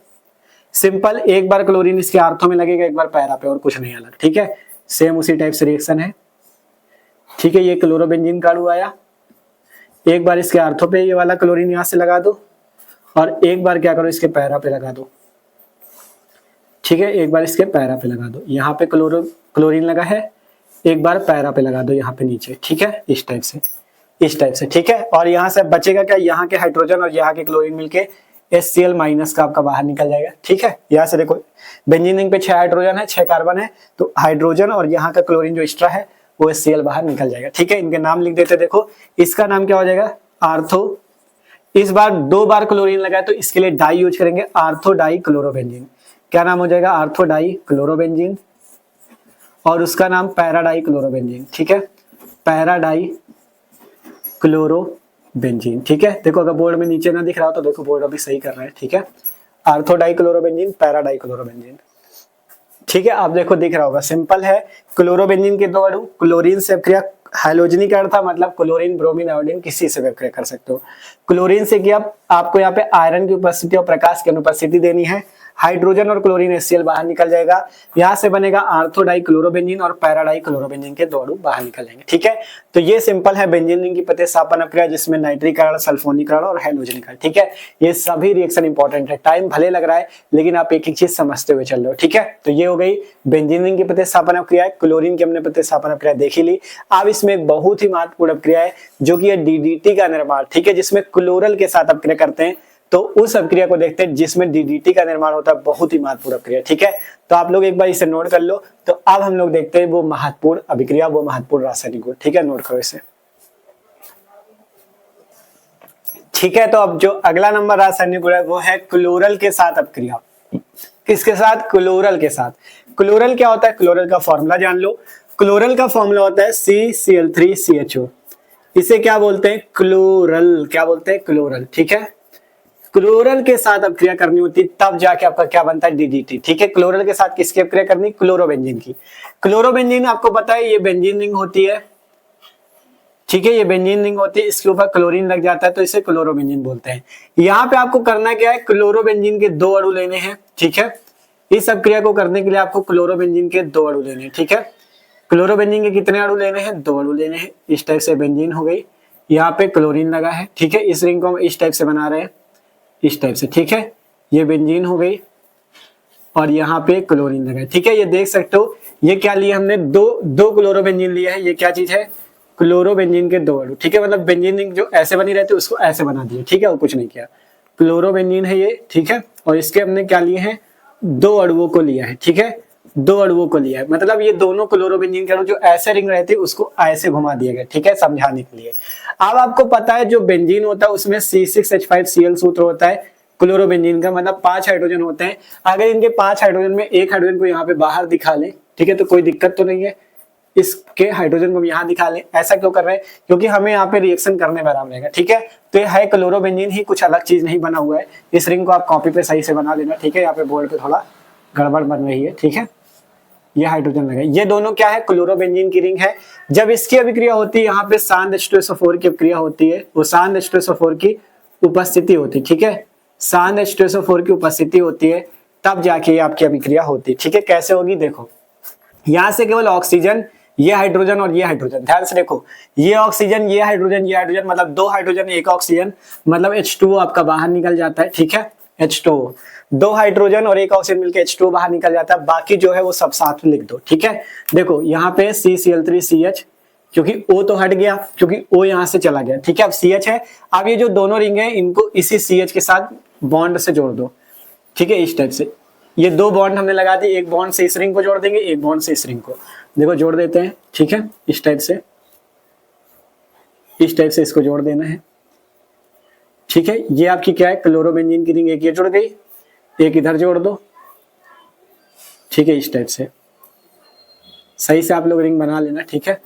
सिंपल, एक बार क्लोरीन इसके आर्थो में लगेगा, एक बार पैरा पे, और कुछ नहीं अलग, ठीक है। सेम उसी टाइप से रिएक्शन है, ठीक है। ये क्लोरोबेंजीन का अणु आया, एक बार इसके आर्थो पे ये वाला क्लोरीन यहां से लगा दो, और एक बार क्या करो इसके पैरा पे लगा दो, ठीक है, एक बार इसके पैरा पे लगा दो। यहाँ पे क्लोरीन लगा है, एक बार पैरा पे लगा दो यहाँ पे नीचे, ठीक है, इस टाइप से, इस टाइप से, ठीक है। और यहाँ से बचेगा क्या, यहाँ के हाइड्रोजन और यहाँ के क्लोरीन मिलके HCl माइनस का आपका बाहर निकल जाएगा, ठीक है। यहाँ से देखो बेंजीन रिंग पे 6 हाइड्रोजन है, 6 कार्बन है, तो हाइड्रोजन और यहाँ का क्लोरीन जो एक्स्ट्रा है वो HCl बाहर निकल जाएगा, ठीक है। इनके नाम लिख देते, देखो इसका नाम क्या हो जाएगा, आर्थो। इस बार 2 बार क्लोरीन लगा है तो इसके लिए डाई यूज करेंगे, आर्थो डाई क्लोरोबेंजीन। क्या नाम हो जाएगा, आर्थो डाई क्लोरोबेंजीन, और उसका नाम पैराडाई क्लोरोबेंजीन, ठीक है, पैराडाई क्लोरोबेंजीन, ठीक है। देखो अगर बोर्ड में नीचे ना दिख रहा हो तो देखो बोर्ड अभी सही कर रहा है, ठीक है, आर्थोडाई क्लोरोबेंजीन, पैराडाई क्लोरोबेंजीन, ठीक है। आप देखो दिख रहा होगा, सिंपल है। क्लोरोबेंजीन के 2 अणु, क्लोरीन से क्रिया हैलोजनीकरण था, मतलब क्लोरीन, ब्रोमीन, आयोडीन किसी से भी क्रिया कर सकते हो। क्लोरीन से किया, आपको यहाँ पे आयरन की उपस्थिति और प्रकाश की अनुपस्थिति देनी है, हाइड्रोजन और क्लोरीन HCl बाहर निकल जाएगा। यहाँ से बनेगा आर्थोडाई क्लोरोबेंजीन और पैराडाई क्लोरोबेंजीन के 2 अणु बाहर निकल जाएंगे, ठीक है। तो ये सिंपल है बेंजीन रिंग की प्रतिस्थापन अपक्रिया, जिसमें नाइट्रीकरण, सल्फोनीकरण और हैलोजनीकरण, ठीक है। ये सभी रिएक्शन इंपॉर्टेंट है, टाइम भले लग रहा है लेकिन आप एक एक चीज समझते हुए चल रहे हो, ठीक है। तो ये हो गई बेंजीन रिंग की प्रतिस्थापन अपक्रिया, क्लोरीन की हमने प्रतिस्थापन अपक्रिया देखी ली। अब इसमें एक बहुत ही महत्वपूर्ण अपक्रिया है जो कि है DDT का निर्माण, ठीक है, जिसमें क्लोरल के साथ अपक्रिया करते हैं। तो उस अपक्रिया को देखते हैं जिसमें DDT का निर्माण होता है, बहुत ही महत्वपूर्ण अपक्रिया, ठीक है। तो आप लोग एक बार इसे नोट कर लो। तो अब हम लोग देखते हैं वो महत्वपूर्ण अभिक्रिया, वो महत्वपूर्ण रासायनिक गुण, ठीक है, नोट करो इसे, ठीक है। तो अब जो अगला नंबर रासायनिक गुण है वो है क्लोरल के साथ अपक्रिया। किसके साथ, क्लोरल के साथ। क्लोरल क्या होता है, क्लोरल का फॉर्मूला जान लो। क्लोरल का फॉर्मूला होता है CCl3CHO। इसे क्या बोलते हैं, क्लोरल, क्या बोलते हैं, क्लोरल, ठीक है। क्लोरल के साथ अपक्रिया करनी होती तब जाके आपका क्या बनता है, DDT, ठीक है। क्लोरल के साथ किसकी अपक्रिया करनी, क्लोरोबेंजीन की। क्लोरोबेंजीन आपको पता है ये बेंजीन रिंग होती है, ठीक है, ये बेंजीन रिंग होती है, इसके ऊपर क्लोरीन लग जाता है तो इसे क्लोरोबेंजीन बोलते हैं। यहाँ पे आपको करना क्या है, क्लोरोबेंजीन के 2 अणु लेने हैं, ठीक है। इस अपक्रिया को करने के लिए आपको क्लोरोबेंजीन के 2 अणु लेने हैं, ठीक है। क्लोरोबेंजीन के कितने अणु लेने हैं, 2 अणु लेने हैं। इस टाइप से बेंजीन हो गई, यहाँ पे क्लोरीन लगा है, ठीक है। इस रिंग को हम इस टाइप से बना रहे हैं, इस टाइप से, ठीक है। ये बेंजीन हो गई और यहाँ पे क्लोरीन लगा है, ठीक है। ये देख सकते हो, ये क्या लिया हमने, दो क्लोरोबेंजीन लिया है। ये क्या चीज है, क्लोरोबेंजीन के 2 अणु, ठीक है। मतलब बेंजीन रिंग जो ऐसे बनी रहती है उसको ऐसे बना दिया, ठीक है, और कुछ नहीं किया। क्लोरोबेंजीन है ये, ठीक है। और इसके हमने क्या लिए हैं, 2 अणुओं को लिया है, ठीक है। 2 अणुओं को लिया है, मतलब ये दोनों क्लोरोबेंजीन के अणु जो ऐसे रिंग रहते हैं उसको ऐसे घुमा दिया गया, ठीक है, समझाने के लिए। अब आपको पता है जो बेंजीन होता है उसमें C6H5Cl सूत्र होता है क्लोरोबेंजीन का, मतलब 5 हाइड्रोजन होते हैं। अगर इनके 5 हाइड्रोजन में एक हाइड्रोजन को यहाँ पे बाहर दिखा ले, ठीक है, तो कोई दिक्कत तो नहीं है। इसके हाइड्रोजन को यहाँ दिखा लें, ऐसा क्यों कर रहे हैं, क्योंकि हमें यहाँ पे रिएक्शन करने में आराम रहेगा, ठीक है। तो ये है क्लोरोबेंजीन ही, कुछ अलग चीज नहीं बना हुआ है। इस रिंग को आप कॉपी पे सही से बना लेना, ठीक है। यहाँ पे बोर्ड पे थोड़ा गड़बड़ बन रही है, ठीक है। ये हाइड्रोजन लगा, ये दोनों क्या है, क्लोरोबेंजीन की रिंग है। जब इसकी अभिक्रिया होती है, यहाँ पे शांत H2SO4 की अभिक्रिया होती है, वो शांत H2SO4 की उपस्थिति होती है, ठीक है। शांत H2SO4 की उपस्थिति होती है, तब जाके आपकी अभिक्रिया होती है, ठीक है। कैसे होगी देखो, यहाँ से केवल ऑक्सीजन, ये हाइड्रोजन और ये हाइड्रोजन, ध्यान से देखो, ये ऑक्सीजन, ये हाइड्रोजन, ये हाइड्रोजन, मतलब 2 हाइड्रोजन 1 ऑक्सीजन, मतलब H2O आपका बाहर निकल जाता है, ठीक है। H2O, 2 हाइड्रोजन और 1 ऑक्सीजन मिलकर H2O बाहर निकल जाता है। बाकी जो है वो सब साथ में लिख दो, ठीक है। देखो यहाँ पे CCl3CH, क्योंकि O तो हट गया, क्योंकि O यहाँ से चला गया, ठीक है। अब CH है, अब ये जो दोनों रिंग है इनको इसी CH के साथ बॉन्ड से जोड़ दो, ठीक है, इस टाइप से। ये 2 बॉन्ड हमने लगा दिए, एक बॉन्ड से इस रिंग को जोड़ देंगे, एक बॉन्ड से इस रिंग को, देखो जोड़ देते हैं, ठीक है। इस टाइप से, इस टाइप से इसको जोड़ देना है, ठीक है। ये आपकी क्या है, क्लोरोबेंजीन की रिंग, एक ये जुड़ गई, एक इधर जोड़ दो, ठीक है, इस टाइप से सही से आप लोग रिंग बना लेना, ठीक है।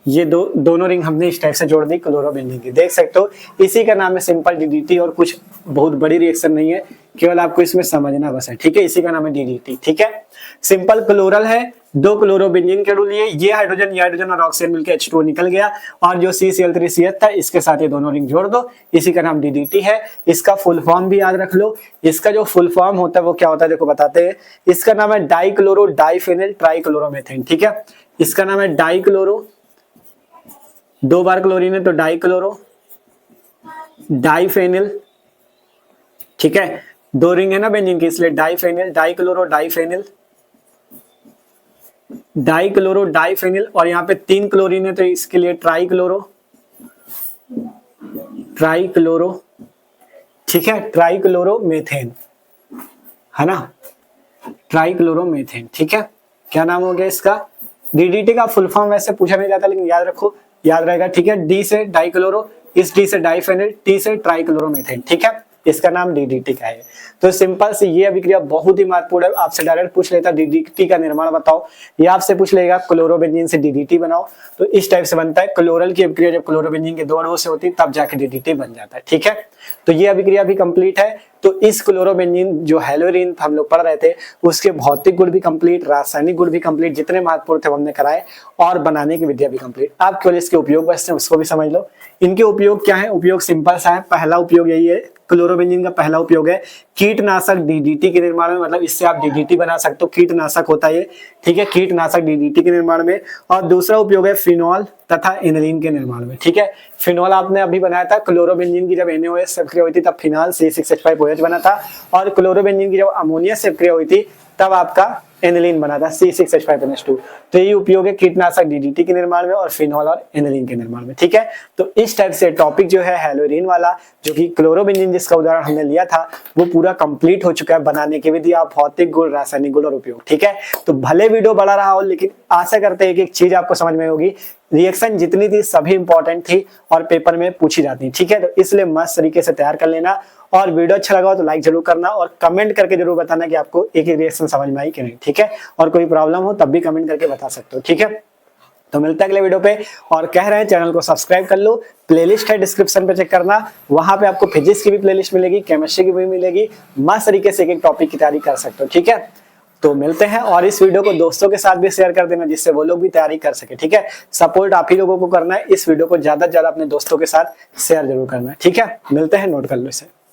ये दोनों रिंग हमने इस टाइप से जोड़ दी क्लोरोबेंजीन की, देख सकते हो। इसी का नाम है सिंपल DDT, और कुछ बहुत बड़ी रिएक्शन नहीं है, केवल आपको इसमें समझना बस है, ठीक है। इसी का नाम है DDT, ठीक है। सिंपल क्लोरल है, 2 क्लोरोबेंजीन के अणु लिए, ये हाइड्रोजन और ऑक्सीजन मिलकर H2O निकल गया, और जो CCl3CH था इसके साथ ये दोनों रिंग जोड़ दो, इसी का नाम DDT है। इसका फुल फॉर्म भी याद रख लो, इसका जो फुल फॉर्म होता है वो क्या होता है, देखो बताते हैं। इसका नाम है डाइक्लोरो डाइफेनिल ट्राइक्लोरोमेथेन, ठीक है। इसका नाम है डाइक्लोरो, 2 बार क्लोरीन है तो डाइक्लोरो डाइफेनिल, ठीक है। 2 रिंग है ना बेंजीन की, इसलिए diphenyl, dichloro diphenyl, dichloro diphenyl. और यहाँ पे 3 क्लोरीन है तो इसके लिए ट्राइक्लोरो, ट्राइक्लोरो, ठीक है, ट्राइक्लोरोमेथेन, है ना, ट्राइक्लोरोमेथेन, ठीक है। क्या नाम हो गया इसका, DDT का फुल फॉर्म वैसे पूछा नहीं जाता, लेकिन याद रखो, याद रहेगा, ठीक है। D से डाइक्लोरो, इस D से डाइफेनिल, T से ट्राइक्लोरोमेथेन, ठीक है। इसका नाम DDT का है। तो सिंपल सी ये अभिक्रिया बहुत ही महत्वपूर्ण है। आपसे डायरेक्ट पूछ लेता DDT का निर्माण बताओ, या आपसे पूछ लेगा क्लोरोबेंजीन से DDT बनाओ, तो इस टाइप से बनता है। क्लोरल की अभिक्रिया जब क्लोरोबेंजीन के 2 अणुओं से होती है तब जाके DDT बन जाता है, ठीक है। तो ये अभिक्रिया भी कंप्लीट है। तो इस क्लोरोबेंजीन जो हेलोरीन हम लोग पढ़ रहे थे, उसके भौतिक गुण भी कंप्लीट, रासायनिक गुण भी कंप्लीट, जितने महत्वपूर्ण थे वो हमने कराए, और बनाने की विद्या भी कंप्लीट। आप केवल इसके उपयोग बचते हैं उसको भी समझ लो। इनके उपयोग क्या है, उपयोग सिंपल सा है। पहला उपयोग यही है, क्लोरोबेंजीन का पहला उपयोग है कीटनाशक DDT के निर्माण में, मतलब इससे आप DDT बना सकते हो, कीटनाशक होता है ये, ठीक है, कीटनाशक DDT के निर्माण में। और दूसरा उपयोग है फिनॉल तथा एनिलीन के निर्माण में, ठीक है। फिनॉल आपने अभी बनाया था, क्लोरोबेंजीन की जब NaOH से अभिक्रिया हुई थी तब फिनॉल C6H5OH बना था, और क्लोरोबेंजीन की जब अमोनिया से अभिक्रिया हुई थी तब आपका एनिलीन बना था C6H5NH2। तो ये उपयोग है कीटनाशक DDT के निर्माण में और फिनॉल और एनिलीन के निर्माण में, ठीक है। तो इस टाइप से टॉपिक जो है हेलोरीन वाला, जो कि क्लोरोबेंजीन जिसका उदाहरण हमने लिया था, वो पूरा कंप्लीट हो चुका है। बनाने की विधि, भौतिक गुण, रासायनिक गुण और उपयोग, ठीक है। तो भले वीडियो बड़ा रहा हो, लेकिन आशा करते हैं कि एक चीज आपको समझ में होगी, रिएक्शन जितनी थी सभी इंपॉर्टेंट थी और पेपर में पूछी जाती, ठीक है। तो इसलिए मस्त तरीके से तैयार कर लेना, और वीडियो अच्छा लगा हो तो लाइक जरूर करना, और कमेंट करके जरूर बताना कि आपको एक एक रिएक्शन समझ में आई कि नहीं, ठीक है। और कोई प्रॉब्लम हो तब भी कमेंट करके बता सकते हो, ठीक है। तो मिलता है अगले वीडियो पे, और कह रहे हैं चैनल को सब्सक्राइब कर लो। प्लेलिस्ट है डिस्क्रिप्शन पे, चेक करना, वहां पे आपको फिजिक्स की भी प्लेलिस्ट मिलेगी, केमिस्ट्री की भी मिलेगी। मस्त तरीके से एक एक टॉपिक की तैयारी कर सकते हो, ठीक है। तो मिलते हैं, और इस वीडियो को दोस्तों के साथ भी शेयर कर देना, जिससे वो लोग भी तैयारी कर सके, ठीक है। सपोर्ट आप ही लोगों को करना है, इस वीडियो को ज्यादा से ज्यादा अपने दोस्तों के साथ शेयर जरूर करना है, ठीक है। मिलते हैं, नोट कर लो इसे।